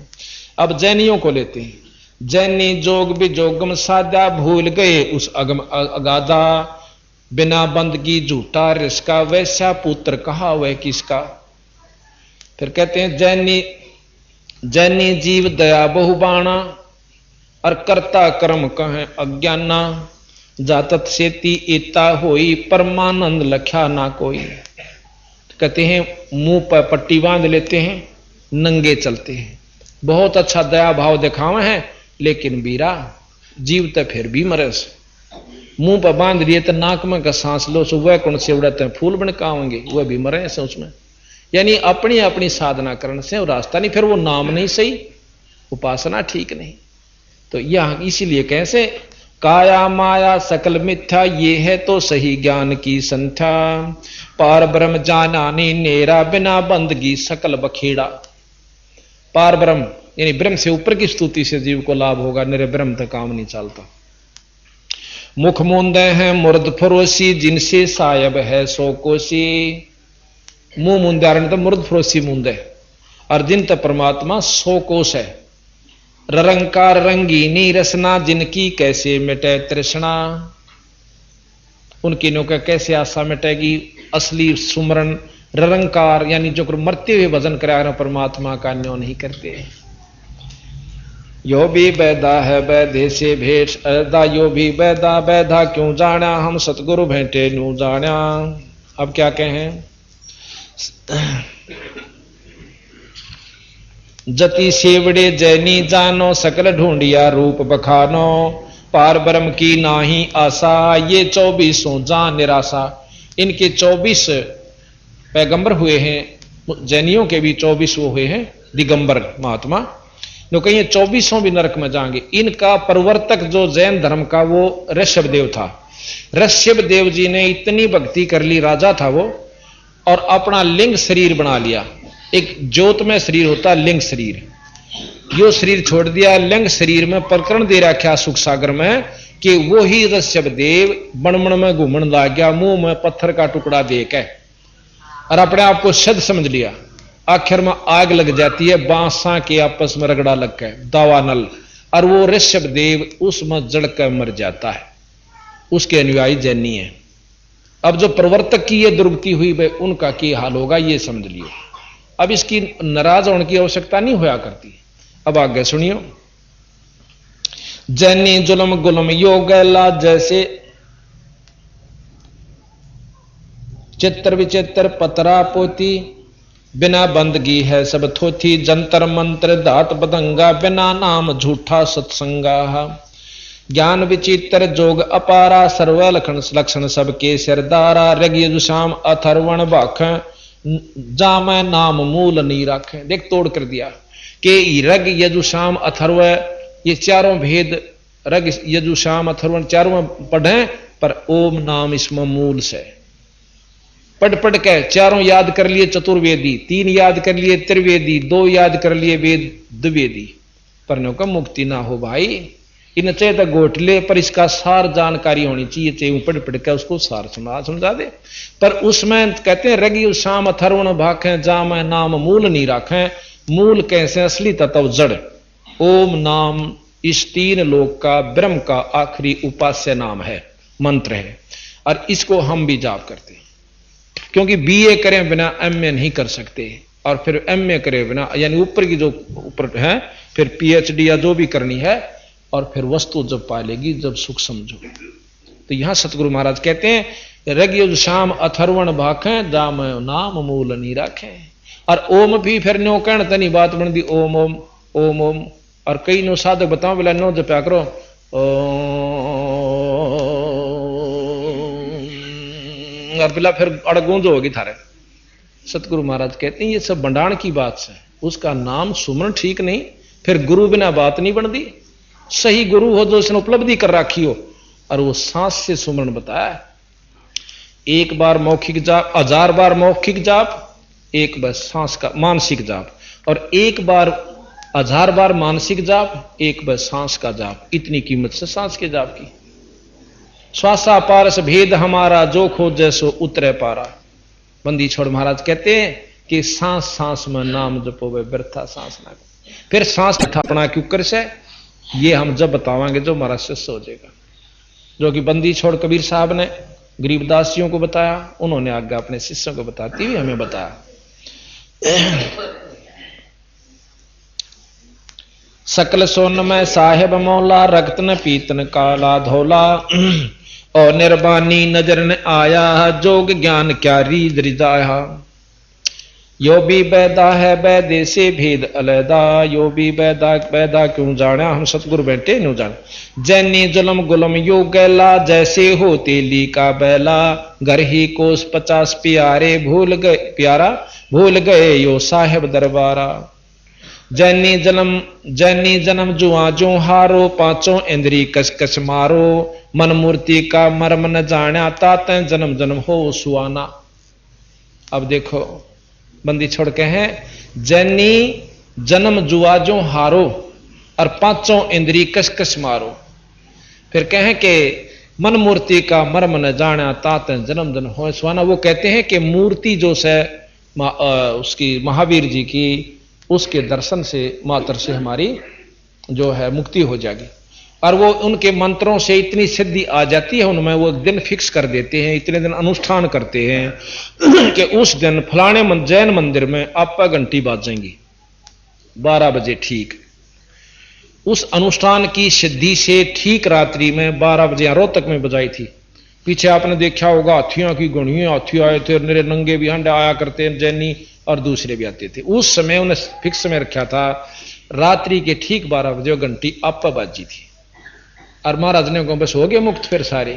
अब जैनियों को लेते हैं। जैनी जोग बिजोगम साधा, भूल गए उस अगम अगाधा। बिना बंदगी झूठा रिश्का, वैसा पुत्र कहा वह किसका। फिर कहते हैं जैनी जीव दया बहुबाणा, और करता कर्म कहें अज्ञाना। जातत सेती एता होई, परमानंद लख्या ना कोई। कहते हैं मुंह पर पट्टी बांध लेते हैं, नंगे चलते हैं, बहुत अच्छा दया भाव दिखावे हैं, लेकिन बीरा जीव तो फिर भी मरे से। मुंह पर बांध लिए तो नाक में का सांस लो, सुबह कौन से उड़ते हैं फूल बनकावेंगे, वह भी मरे से उसमें। यानी अपनी अपनी साधना करने से रास्ता नहीं, फिर वो नाम नहीं सही, उपासना ठीक नहीं। तो यह इसीलिए कैसे काया माया सकल मिथ्या, ये है तो सही ज्ञान की संख्या। पार ब्रह्म जानानी नेरा, बिना बंदगी सकल बखेड़ा। पार ब्रह्म यानी ब्रह्म से ऊपर की स्तुति से जीव को लाभ होगा, मेरे ब्रह्म तक काम नहीं चलता। मुख मूंदे हैं मुर्द फरोसी, जिनसे सायब है सो कोसी। मुंह मुंदारण तो मुर्द फरोसी मुंदे, और जिन तक परमात्मा 100 कोश है। रंकार रंगीनी रसना, जिनकी कैसे मिटे तृष्णा। उनकी नौका कैसे आशा मिटेगी। असली सुमरन रंकार यानी जो मरते हुए भजन करा परमात्मा का न्यो नहीं करते। यो भी बैदा है बैदे से भेष अदा, यो भी बैदा बैदा क्यों जाना, हम सतगुरु भेंटे नू जाना। अब क्या कहें। जति सेवड़े जैनी जानो, सकल ढूंढिया रूप बखानो। पार ब्रह्म की नाही आशा, ये 24 जान निराशा। इनके 24 पैगंबर हुए हैं। जैनियों के भी 24 वो हुए हैं दिगंबर महात्मा, जो कहीं 24 भी नरक में जाएंगे। इनका प्रवर्तक जो जैन धर्म का वो ऋषभदेव था। ऋषभदेव जी ने इतनी भक्ति कर ली, राजा था वो, और अपना लिंग शरीर बना लिया। एक ज्योतमय शरीर होता लिंग शरीर, यो शरीर छोड़ दिया। लिंग शरीर में प्रकरण दे रखा सुख सागर में कि वो ही ऋषभदेव बनमण में घूमने लग गया, मुंह में पत्थर का टुकड़ा दे के, और अपने आप को सिद्ध समझ लिया। आखिर में आग लग जाती है बांसा के आपस में रगड़ा लग के दावानल, और वो ऋषभदेव उसमें जड़ कर मर जाता है। उसके अनुयायी जैनी है। अब जो प्रवर्तक की ये दुर्गति हुई भाई, उनका क्या हाल होगा ये समझ लियो। अब इसकी नाराज होने की आवश्यकता नहीं होया करती। अब आगे सुनियो। जैनी जुलम गुलम योगला, जैसे चित्र विचित्र पतरा पोती, बिना बंदगी है सब थोथी। जंतर मंत्र धात बदंगा, बिना नाम झूठा सत्संगा। ज्ञान विचित्र जोग अपारा, सर्व लक्षण सबके सिरदारा। रग यजुषाम अथर्वण भाख, जाम नाम मूल नहीं राखे। देख तोड़ कर दिया कि रग यजुषाम अथर्व, ये चारों भेद रग यजुषाम अथर्वण चारों पढ़े, पर ओम नाम इसमें मूल से पढ़ के चारों याद कर लिए चतुर्वेदी, 3 याद कर लिए त्रिवेदी, 2 याद कर लिए वेद द्विवेदी। पर नो का मुक्ति ना हो भाई, इन चाहे तो गोटले, पर इसका सार जानकारी होनी चाहिए। चाहे पढ़ के उसको सार समझा दे। पर उसमें कहते हैं रगी शाम अथर्वण भाखें, जाम नाम मूल नहीं राखें। मूल कैसे? असली तत्व जड़। ओम नाम इस 3 लोक का ब्रह्म का आखिरी उपास्य नाम है, मंत्र है, और इसको हम भी जाप करते हैं। क्योंकि बीए करें बिना एमए नहीं कर सकते, और फिर एमए करे बिना, यानी ऊपर की जो ऊपर है, फिर पीएचडी या जो भी करनी है, और फिर वस्तु जब पालेगी जब सुख समझो। तो यहां सतगुरु महाराज कहते हैं रग युज शाम अथर्वण भाखें, जाम नाम मूल नहीं राखें। और ओम भी फिर नो कहने तनी बात बन दी, ओम ओम ओम ओम। और कई नो साधक बताओ बोला नो जपया करो और बिला फिर अड़गूंज होगी थारे। सतगुरु महाराज कहते हैं ये सब बंडाण की बात है। उसका नाम सुमरण ठीक नहीं, फिर गुरु बिना बात नहीं बनती। सही गुरु हो जो उसने उपलब्धि कर रखी हो, और वो सांस से सुमरण बताया। 1 बार मौखिक जाप, 1000 बार मौखिक जाप, 1 बार सांस का मानसिक जाप, और 1 बार 1000 बार मानसिक जाप, 1 बार सांस का जाप। इतनी कीमत से सांस के जाप की। श्वासा पारस भेद हमारा, जो खोजे सो उतरे पारा। बंदी छोड़ महाराज कहते हैं कि सांस सांस में नाम जपो वे व्यर्था सांस ना। फिर सांस अपना क्यों कर से, ये हम जब बतावांगे जो हमारा शिष्य हो जाएगा। जो कि बंदी छोड़ कबीर साहब ने गरीबदासियों को बताया, उन्होंने आगे अपने शिष्यों को बताती हुई हमें बताया। सकल सोन में साहेब मौला, रक्त न पीतन काला धोला। और निर्बानी नजर न आया, जोग ज्ञान क्या रीद रिजाया। यो भी बैदा है बैदे से भेद अलैदा, यो भी बैदा बैदा क्यों जाना, हम सतगुरु बैठे नो जान। जैनी जुलम गुलम यो गैला, जैसे हो तेली का बैला। घर ही कोस 50 प्यारे, भूल गए प्यारा, भूल गए यो साहेब दरबारा। जैनी जन्म जुआ जो हारो, 5 इंद्री कस कस मारो। मन मूर्ति का मर्म न जाना, ताते जन्म जन्म हो सुआना। अब देखो बंदी छोड़ के हैं, जैनी जन्म जुआ जो हारो, और 5 इंद्री कस कस मारो। फिर कहें कि मन मूर्ति का मर्म न जाना, ताते जन्म जन्म हो सुआना। वो कहते हैं कि मूर्ति जो से उसकी महावीर जी की, उसके दर्शन से मात्र से हमारी जो है मुक्ति हो जाएगी। और वो उनके मंत्रों से इतनी सिद्धि आ जाती है उनमें, वो दिन फिक्स कर देते हैं, इतने दिन अनुष्ठान करते हैं कि उस दिन फलाने जैन मंदिर में आपका घंटी बाजेंगी 12 बजे ठीक। उस अनुष्ठान की सिद्धि से ठीक रात्रि में 12 बजे रोहतक में बजाई थी। पीछे आपने देखा होगा हाथियों की गणियों, हाथी आए थे, मेरे नंगे भी हंडे आया करते हैं जैनी, और दूसरे भी आते थे। उस समय उन्हें फिक्स में रखा था, रात्रि के ठीक 12 बजे घंटी आपा बाजी थी। और महाराज ने कहा बस हो गए मुक्त फिर सारे।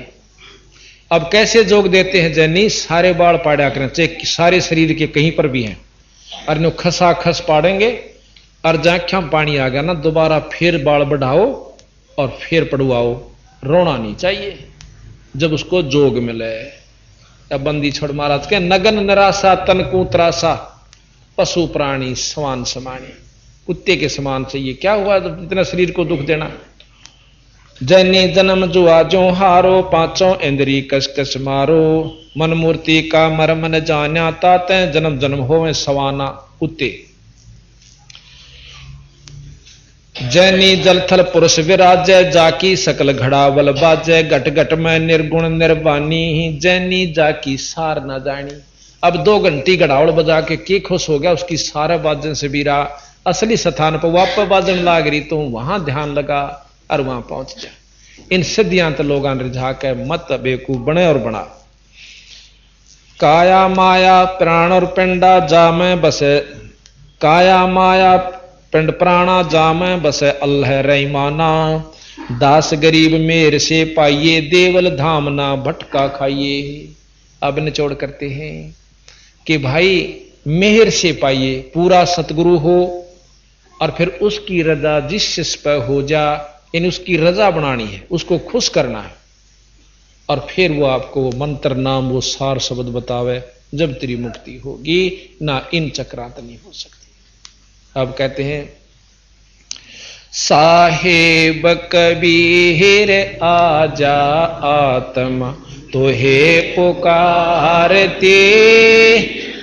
अब कैसे जोग देते हैं जैनी, सारे बाल पाड़ा करें, चाहे सारे शरीर के कहीं पर भी हैं, और नो खसा खस पाड़ेंगे, और जाख्या पानी आ गया ना, दोबारा फिर बाल बढ़ाओ और फिर पड़वाओ। रोना नहीं चाहिए जब उसको जोग मिले। अब बंदी छोड़ महाराज के नगन निराशा तन को त्रासा, पशु प्राणी समान समानी, कुत्ते के समान चाहिए। क्या हुआ इतना शरीर को दुख देना। जैनी जन्म जुआ जो हारो, पांचों इंद्री कस कस मारो, मन मूर्ति का मर्म न जान्या, ताते जन्म जन्म होवे सवाना कुत्ते। जैनी जलथल पुरुष विराजय, जाकी सकल घड़ा बल बाजय, घट घट में निर्गुण निर्वाणी, जैनी जाकी सार न जानी। अब 2 घंटी घड़ावल बजा के खुश हो गया, उसकी सारा बाजन से बीरा असली स्थान पर वापस बाजन लाग रही, तो वहां ध्यान लगा और वहां पहुंच जा। इन सिद्धियां तो लोग रिझा के मत बेकूफ बने और बना। काया माया प्राण और पिंडा जा में बसे, काया माया पिंड प्राणा जा में बसे, अल्लाह रहीमाना, दास गरीब मेर से पाइए, देवल धाम ना भटका खाइए। अब निचोड़ करते हैं कि भाई मेहर से पाइए, पूरा सतगुरु हो और फिर उसकी रजा जिस पर हो जा, इन उसकी रजा बनानी है, उसको खुश करना है, और फिर वो आपको वो मंत्र नाम वो सार शब्द बतावे, जब तेरी मुक्ति होगी ना इन चक्रांत नहीं हो सकती। अब कहते हैं साहेब कबीर आजा आत्मा तोहे पुकारते,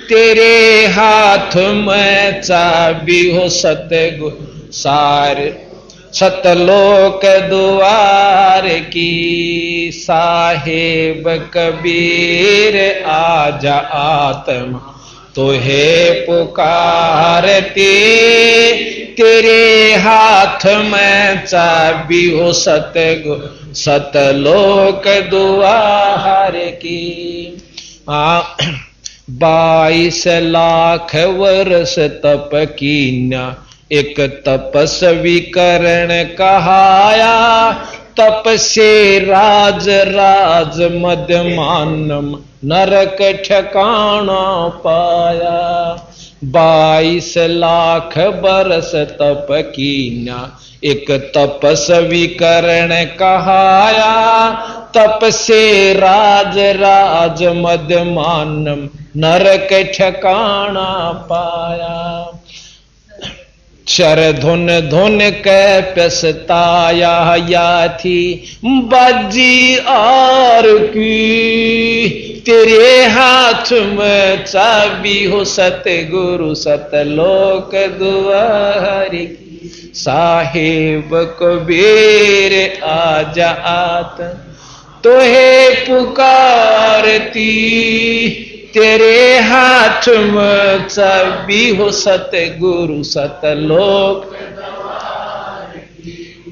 तेरे हाथ में चाबी हो सतगुरु सार सतलोक द्वार की। साहेब कबीर आजा आत्मा तोहे पुकारते, तेरे हाथ में चाबी हो सतगुरु सतलोक द्वार की। 22 लाख वर्ष तप कीन्या, एक तपस्वी करण कहाया, तप से राज राज मध्यमानम नरक ठिकाना पाया। 22 लाख बरस तप कीन्या, एक तपस्वी करण कहाया, तप से राज राज मध्यमानम नरक ठिकाना पाया। चर धुन धुन कै पछताया, या थी बाजी आर की, तेरे हाथ में चाबी हो सतगुरु सतलोक द्वार की। साहेब कबीर आजा आत्मा तोहे पुकारती, तेरे हाथ में चाबी हो सतगुरु सतलोक।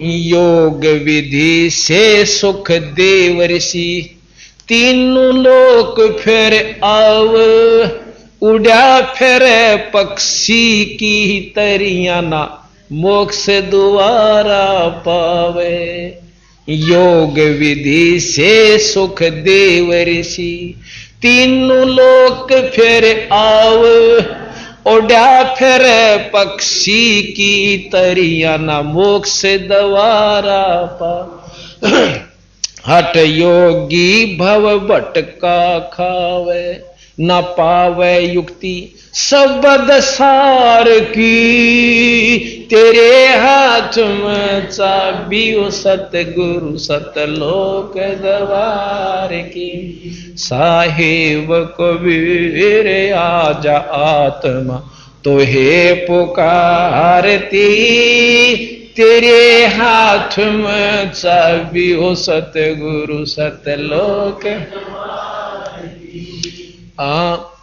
योग विधि से सुख देव ऋषि, तीनों लोक फिर आव, उड़ा फिर पक्षी की तरिया ना, मोक्ष द्वारा पावे। योग विधि से सुख देव ऋषि, तीनों लोक फिर आव, उड़ा फिर पक्षी की तरिया ना, मोक्ष द्वारा पा। हट योगी भव भटका खावे, न पावे युक्ति शब्द सार की, तेरे हाथ में चाबी हो सतगुरु सतलोक द्वार की। साहेब कबीर आजा आत्मा तोहे पुकारती, तेरे हाथ में चाबी हो सतगुरु सतलोक।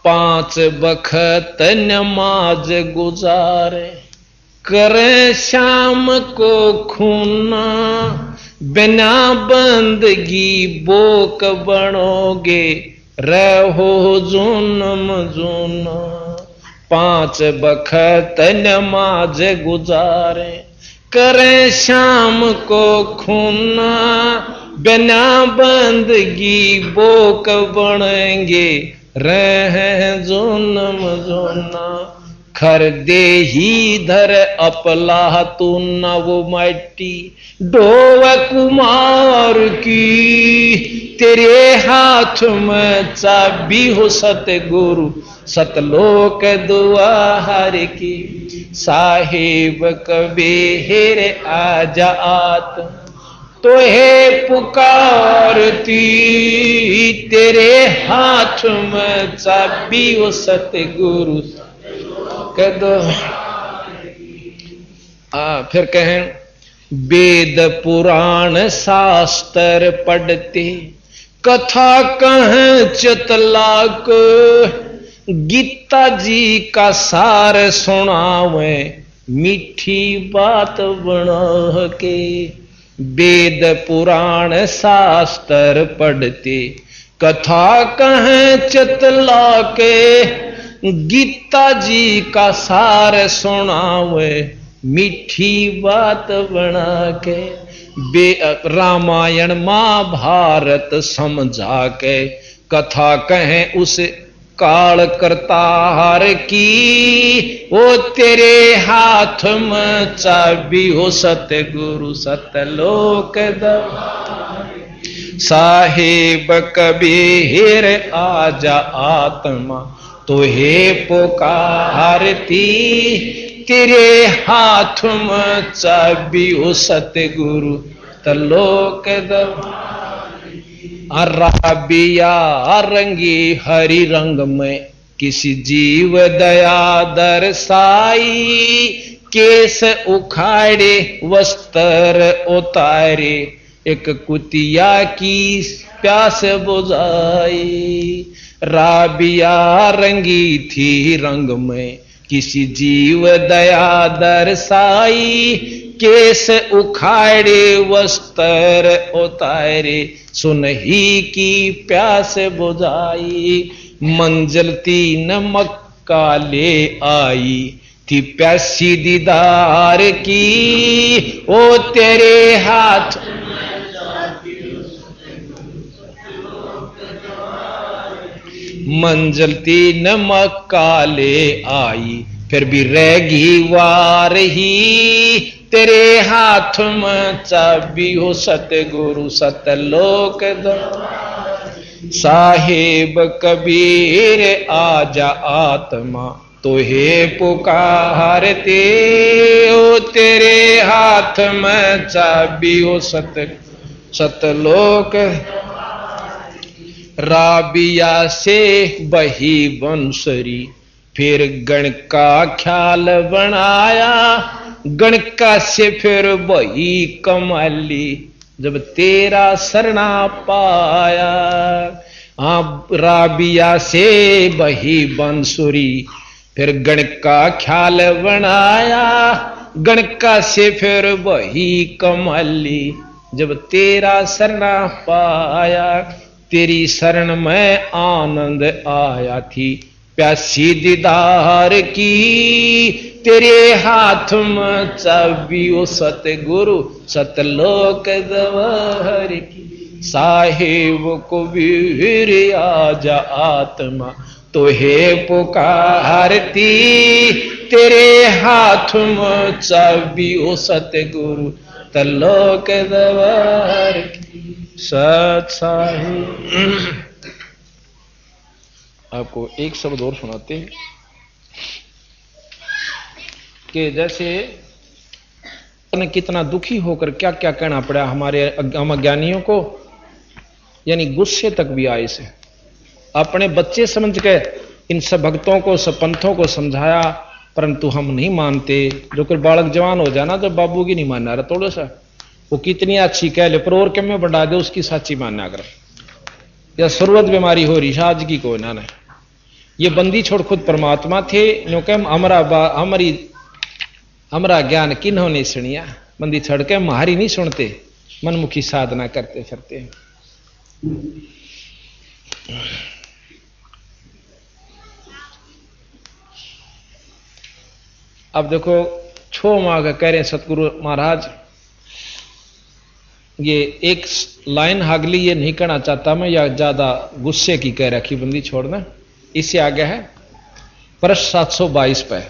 5 बखत नमाज गुजारे, करे शाम को खूना, बिना बंदगी बोक बनोगे, रहो जुनम जुना। 5 बखत नमाज गुजारे, करे शाम को खूना, बिना बंदगी बोक बनेंगे रह जोनम जोना खर दे ही धर अपला तू न वो मट्टी डोव कुमार की तेरे हाथ में चाबी हो सतगुरु सतलोक दुआर की साहिब कबीर आजा आत्मा तो हे पुकारती तेरे हाथ में चाबी हो सतगुरु कदो फिर कहें वेद पुराण शास्त्र पढ़ते कथा कहें चितलाक गीता जी का सार सुनावे मीठी बात बना के वेद पुराण शास्त्र पढ़ते कथा कहें चितला के गीता जी का सार सुनावे मीठी बात बना के रामायण महाभारत समझा के कथा कहें उस काल करतार की वो तेरे हाथ में चाबी हो सतगुरु सतलोक साहिब कबीर आजा आत्मा तो हे पुकारती तेरे हाथ में चाबी हो सतगुरु तलोक अराबिया रंगी हरि रंग में किसी जीव दया दर्शाई केस उखाड़े वस्त्र उतारे एक कुतिया की प्यास बुझाई राबिया रंगी थी रंग में किसी जीव दया दर्शाई केस उखाड़े वस्त्र उतारे सुनही की प्यास बुझाई मंजिल तीन मक्का ले आई थी प्यासी दीदार की ओ तेरे हाथ मंजिल तीन मक्का ले आई फिर भी रहेगी वार ही तेरे हाथ में चाबी हो सतगुरु सतलोक साहिब कबीर आजा आत्मा तो हे पुकारते ओ तेरे हाथ में चाबी हो सतलोक राबिया से बही बंसरी फिर गण का ख्याल बनाया गणका से फिर बही कमाली जब तेरा सरना पाया राबिया से बही बंसुरी फिर गण का ख्याल बनाया गणका से फिर बही कमाली जब तेरा सरना पाया तेरी शरण में आनंद आया थी प्यासी दीदार की तेरे हाथ में चाबी ओ सतगुरु सतलोक दवार की साहिब कबीर आजा आत्मा तो हे पुकारती तेरे हाथ में चाबी ओ सतगुरु तलोक दवार की सत साहिब। आपको एक शब्द और सुनाते हैं कि जैसे कितना दुखी होकर क्या क्या कहना पड़ा हमारे हम अज्ञानियों को, यानी गुस्से तक भी आए से अपने बच्चे समझ के इन सब भक्तों को सब पंथों को समझाया, परंतु हम नहीं मानते। जो कोई बालक जवान हो जाना तो बाबू की नहीं मानना रहा, थोड़ा सा वो कितनी अच्छी कह ले पर और कम में बढ़ा दे उसकी साची मानना कर, या सुरवत बीमारी हो रही आज की कोई ना। ये बंदी छोड़ खुद परमात्मा थे, नो कह हमारा ज्ञान किन्होंने सुनिया, बंदी छड़ के मारी नहीं सुनते, मनमुखी साधना करते फिरते। अब देखो 6 माह का कह रहे हैं सतगुरु महाराज, ये एक लाइन हागली ये नहीं कहना चाहता मैं, या ज्यादा गुस्से की कह रखी बंदी छोड़ना। इससे आगे है पृष्ठ 722 पे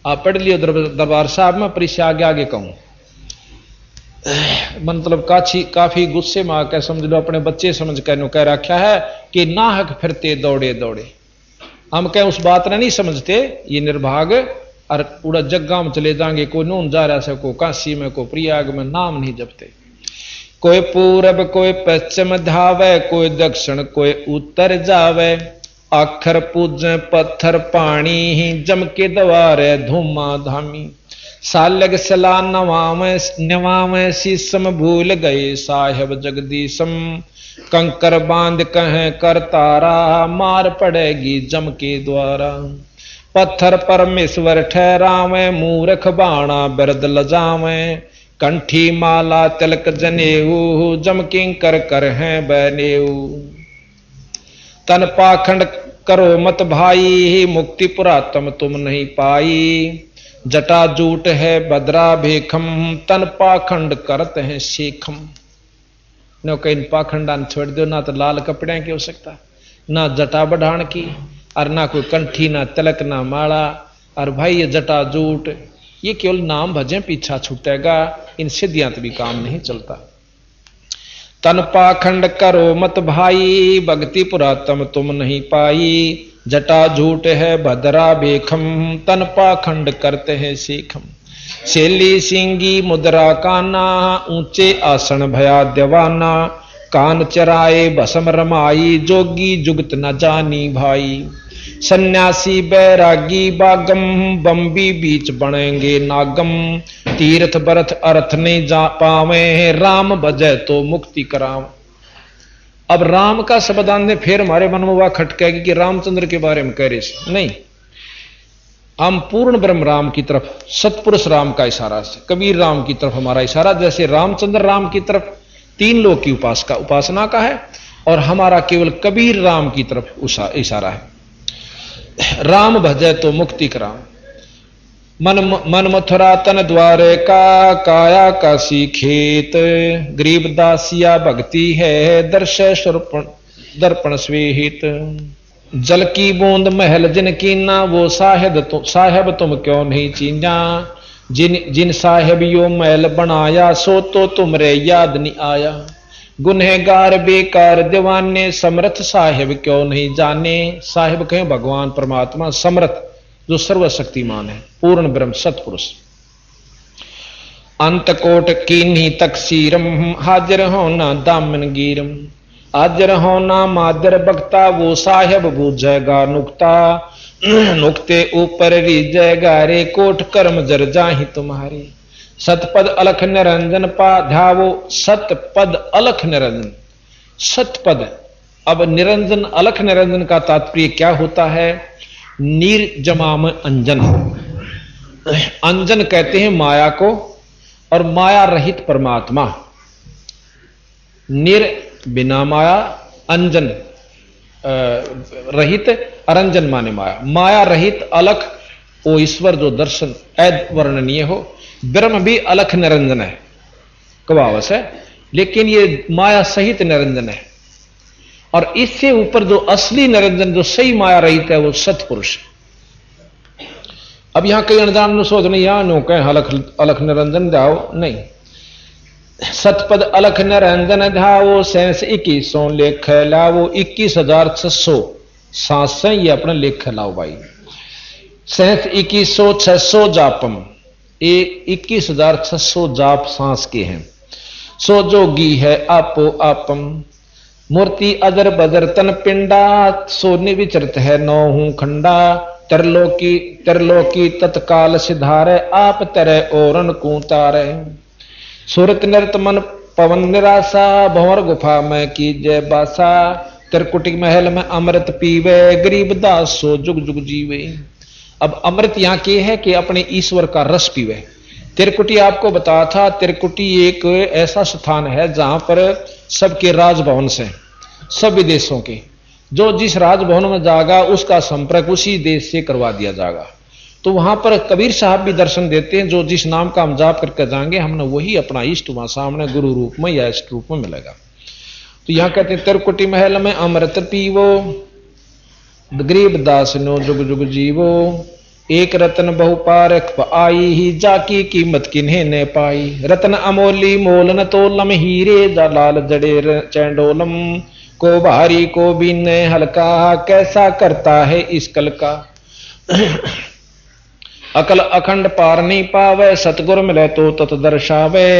आप पढ़ लियो दरबार साहब में, पर इससे आगे आगे कहूं मतलब काफी गुस्से में आकर समझ लो अपने बच्चे समझ कर कह रखा है कि ना हक फिरते दौड़े दौड़े। हम कह उस बात ने नहीं समझते, ये निर्भाग और पूरा जग्गा में चले जाएंगे, कोई नून जा रहा है, को काशी में, को प्रयाग में, नाम नहीं जपते। कोई पूरब कोई पश्चिम धावे, कोई दक्षिण कोई उत्तर जावे, आखर पूजे पत्थर पानी ही जम के दवारे धूमा धामी। सालग सला नवामे शीसम भूल गए साहेब जगदीशम, कंकर बांध कहें कर तारा मार पड़ेगी जम के द्वारा। पत्थर परमेश्वर ठहरावे मूर्ख बाणा बिरद लजावे, कंठी माला तिलक जनेऊ जम किंकर कर हैं बनेऊ। तन पाखंड करो मत भाई मुक्ति पुरातम तुम नहीं पाई, जटा जूट है बदरा भेखम तन पाखंड करते हैं शेखम। न कहीं पाखंडान छोड़ दो, ना तो लाल कपड़े की हो सकता, ना जटा बढ़ान की, और ना कोई कंठी ना तिलक ना माला। और भाई ये जटा जूट ये केवल नाम भजे पीछा छूटेगा, इन सिद्धियां भी काम नहीं चलता। तन पाखंड करो मत भाई भक्ति पुरातम तुम नहीं पाई, जटा झूठ है भद्रा बेखम तन पाखंड करते हैं सीखम। शैली सिंगी मुद्रा काना ऊंचे आसन भया दीवाना, कान चराए भसम रमाई जोगी जुगत न जानी भाई। सन्यासी बैरागी बागम बम्बी बीच बनेंगे नागम, तीर्थ बरथ अर्थ नहीं जा पावे राम बजय तो मुक्ति कराव। अब राम का शब्द आने फिर हमारे मन में वह खटकेगी कि रामचंद्र के बारे में कह रहे नहीं, हम पूर्ण ब्रह्म राम की तरफ सतपुरुष राम का इशारा से कबीर राम की तरफ हमारा इशारा, जैसे रामचंद्र राम की तरफ तीन लोग की उपासना का है और हमारा केवल कबीर राम की तरफ इशारा है। राम भजय तो मुक्ति कराम। मन मथुरा तन द्वारे का काया काशी खेत, गरीब दासिया भक्ति है दर्शय दर्पण स्वेहित। जल की बूंद महल जिन कीना वो साहेब तुम क्यों नहीं चीना, जिन साहेब यो महल बनाया सो तो तुमरे याद नहीं आया। गुनहगार बेकार दीवाने समर्थ साहेब क्यों नहीं जाने। साहेब कहें भगवान परमात्मा, समर्थ जो सर्वशक्तिमान है, पूर्ण ब्रह्म सतपुरुष। अंत कोट कीन्ही तकसीरम हाजिर होना दामन गिरम, हाजिर होना मादर बख्ता वो साहेब बूझेगा नुक्ता। नुक्ते ऊपर रिजेगा रे कोट कर्म जर जाहि तुम्हारे। सतपद अलख निरंजन पा ध्यावो, सतपद अलख निरंजन, सतपद। अब निरंजन अलख निरंजन का तात्पर्य क्या होता है? निर्जमाम अंजन, अंजन कहते हैं माया को, और माया रहित परमात्मा। निर बिना माया, अंजन रहित, अरंजन माने माया। माया रहित अलख वो ईश्वर जो दर्शन अवर्णनीय हो। ब्रह्म भी अलख निरंजन है, कवावस है, लेकिन ये माया सहित निरंजन है। और इससे ऊपर जो असली निरंजन जो सही माया रहित है वो सतपुरुष। अब यहां कई अनजान सोच नहीं, यहां नो कहें अलख निरंजन जाओ, नहीं। सतपद अलख निरंजन धावो, सेंस 2100 लेख लावो। 21,600 सांस से ये अपना लेख लाओ भाई। सेंस 2100 600 जापम, 21,600 जाप सांस के हैं। सो जोगी है आपो आपम, मूर्ति अदर बदर तन पिंडा। सोने विचरत है नौहू खंडा, तरलोकी तत्काल सिधारे। आप तरह ओरन को तारे, सूरत नृत मन पवन निराशा। भंवर गुफा में की जय बासा, त्रिकुटी महल में अमृत पीवे। गरीब दास सो जुग जुग जीवे। अब अमृत यहां के है कि अपने ईश्वर का रस पीवे। त्रिकुटी आपको बताया था, त्रिकुटी एक ऐसा स्थान है जहां पर सबके राजभवन से, सब विदेशों के, जो जिस राजभवन में जाएगा उसका संपर्क उसी देश से करवा दिया जाएगा। तो वहां पर कबीर साहब भी दर्शन देते हैं, जो जिस नाम का हम जाप करके जाएंगे हमने वही अपना इष्ट वहां सामने गुरु रूप में या इष्ट रूप में मिलेगा। तो यहां कहते हैं तिरकुटी महल में अमृत पीवो, गरीबदास नो जुग जुग जीवो, एक रतन बहु पारख आई ही, जाकी कीमत किन्हें न पाई। रतन अमोली मोल न तोलम, हीरे जा लाल जड़े चैंडोलम, को भारी को बीन हल्का, कैसा करता है इस कल का। अकल अखंड पार नहीं पावे, सतगुर मिले तो तत दर्शावे,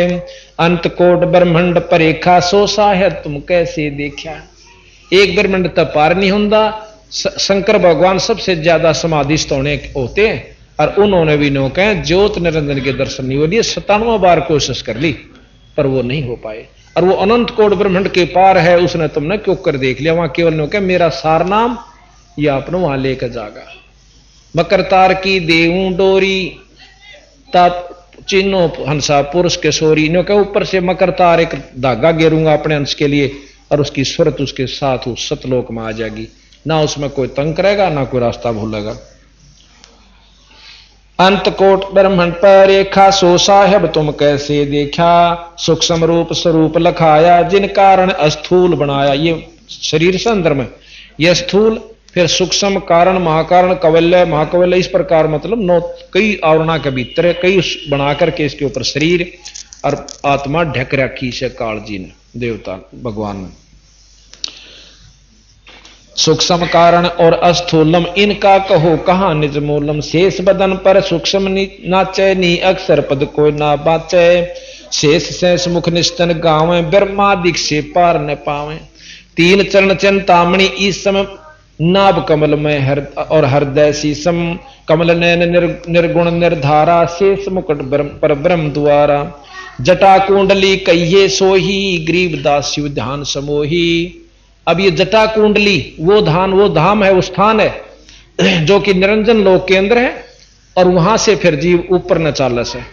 अंत कोट ब्रह्मंड परेखा, सो साहेब तुम कैसे देखा। एक ब्रह्मंड तक पार नहीं होता। शंकर भगवान सबसे ज्यादा समाधिस्थ होते हैं और उन्होंने भी नो कहे ज्योत निरंजन के दर्शन नहीं हो लिए, 97 बार कोशिश कर ली पर वो नहीं हो पाए। और वो अनंत कोट ब्रह्मंड के पार है, उसने तुमने क्यों कर देख लिया। वहां केवल नो कहे मेरा सार नाम या अपने वहां लेकर जागा। मकर तार की देऊं डोरी, चिन्हो हंसा पुरुष के सोरी, नो कहे ऊपर से मकर तार एक धागा गेरूंगा अपने अंश के लिए और उसकी सूरत उसके साथ उस सतलोक में आ जाएगी, ना उसमें कोई तंग करेगा ना कोई रास्ता भूलेगा। अंत कोट ब्रह्मंड पर रेखा, सो साहेब तुम कैसे देखा, सूक्ष्म रूप स्वरूप लखाया, जिन कारण अस्थूल बनाया। ये शरीर से अंदर में यह स्थूल, फिर सूक्ष्म कारण महाकारण कवल्य महाकवल्य, इस प्रकार मतलब 9 कई आवरणा के भीतर कई बना करके इसके ऊपर शरीर और आत्मा ढक रखी से काल जी ने, देवता भगवान ने। सूक्ष्म कारण और अस्थूलम इनका कहो कहां निज मूलम, शेष बदन पर सूक्ष्म नाचे, नी अक्षर पद कोई ना बाचे, शेष शेष मुख निस्तन गावे, ब्रह्मादिक से पार न पावे। 3 चरण चिंतामणि इस समय, नाभ कमल में और हृदय शीशम, कमल नयन निर्गुण निर्धारा, शेष मुकुट पर ब्रह्म द्वारा, जटा कुंडली कहिए सोही, गरीबदास शिव ध्यान समोही। अब ये जटा कुंडली वो धाम है, वो स्थान है जो कि निरंजन लोक के अंदर है और वहां से फिर जीव ऊपर न चालस है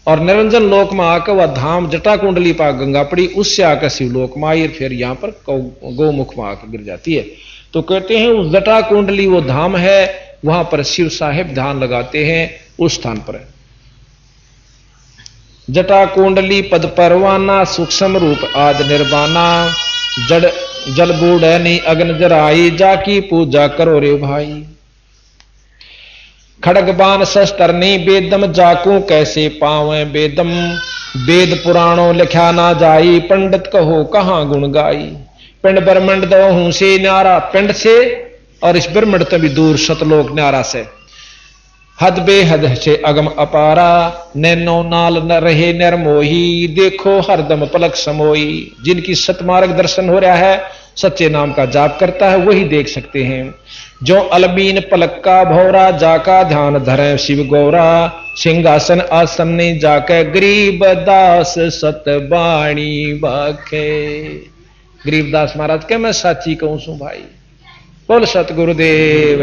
और निरंजन लोक में आकर वह धाम जटा कुंडली पा गंगा पड़ी, उससे आकर शिवलोक में आई, फिर यहां पर गौमुख में आकर गिर जाती है। तो कहते हैं उस जटा कुंडली वो धाम है, वहां पर शिव साहेब ध्यान लगाते हैं उस स्थान पर। जटा कुंडली पद परवाना, सूक्ष्म रूप आद निर्वाणा, जड़ जल बूढ़ नहीं अग्न जराई, जाकी पूजा करो रे भाई। खड़ग बाण शस्त्र नहीं वेदम, जाकू कैसे पावे वेदम, वेद पुराणों लिखा ना जाई, पंडित कहो कहां गुण गाई। पिंड ब्रह्मंड दो हूं से न्यारा, पिंड से और इस ब्रह्मंड से भी दूर सतलोक न्यारा से, हद बेहद से अगम अपारा, नैनो नाल न रहे निर्मोही, देखो हरदम पलक समोई। जिनकी सतमार्ग दर्शन हो रहा है, सच्चे नाम का जाप करता है, वही देख सकते हैं। जो अलबीन पलक का भौरा, जाका ध्यान धरे शिव गौरा, सिंहासन आसन ने जाके, गरीब दास सतबाणी बाखे। गरीबदास महाराज के मैं साची कहूं सू भाई, बोल सतगुरुदेव।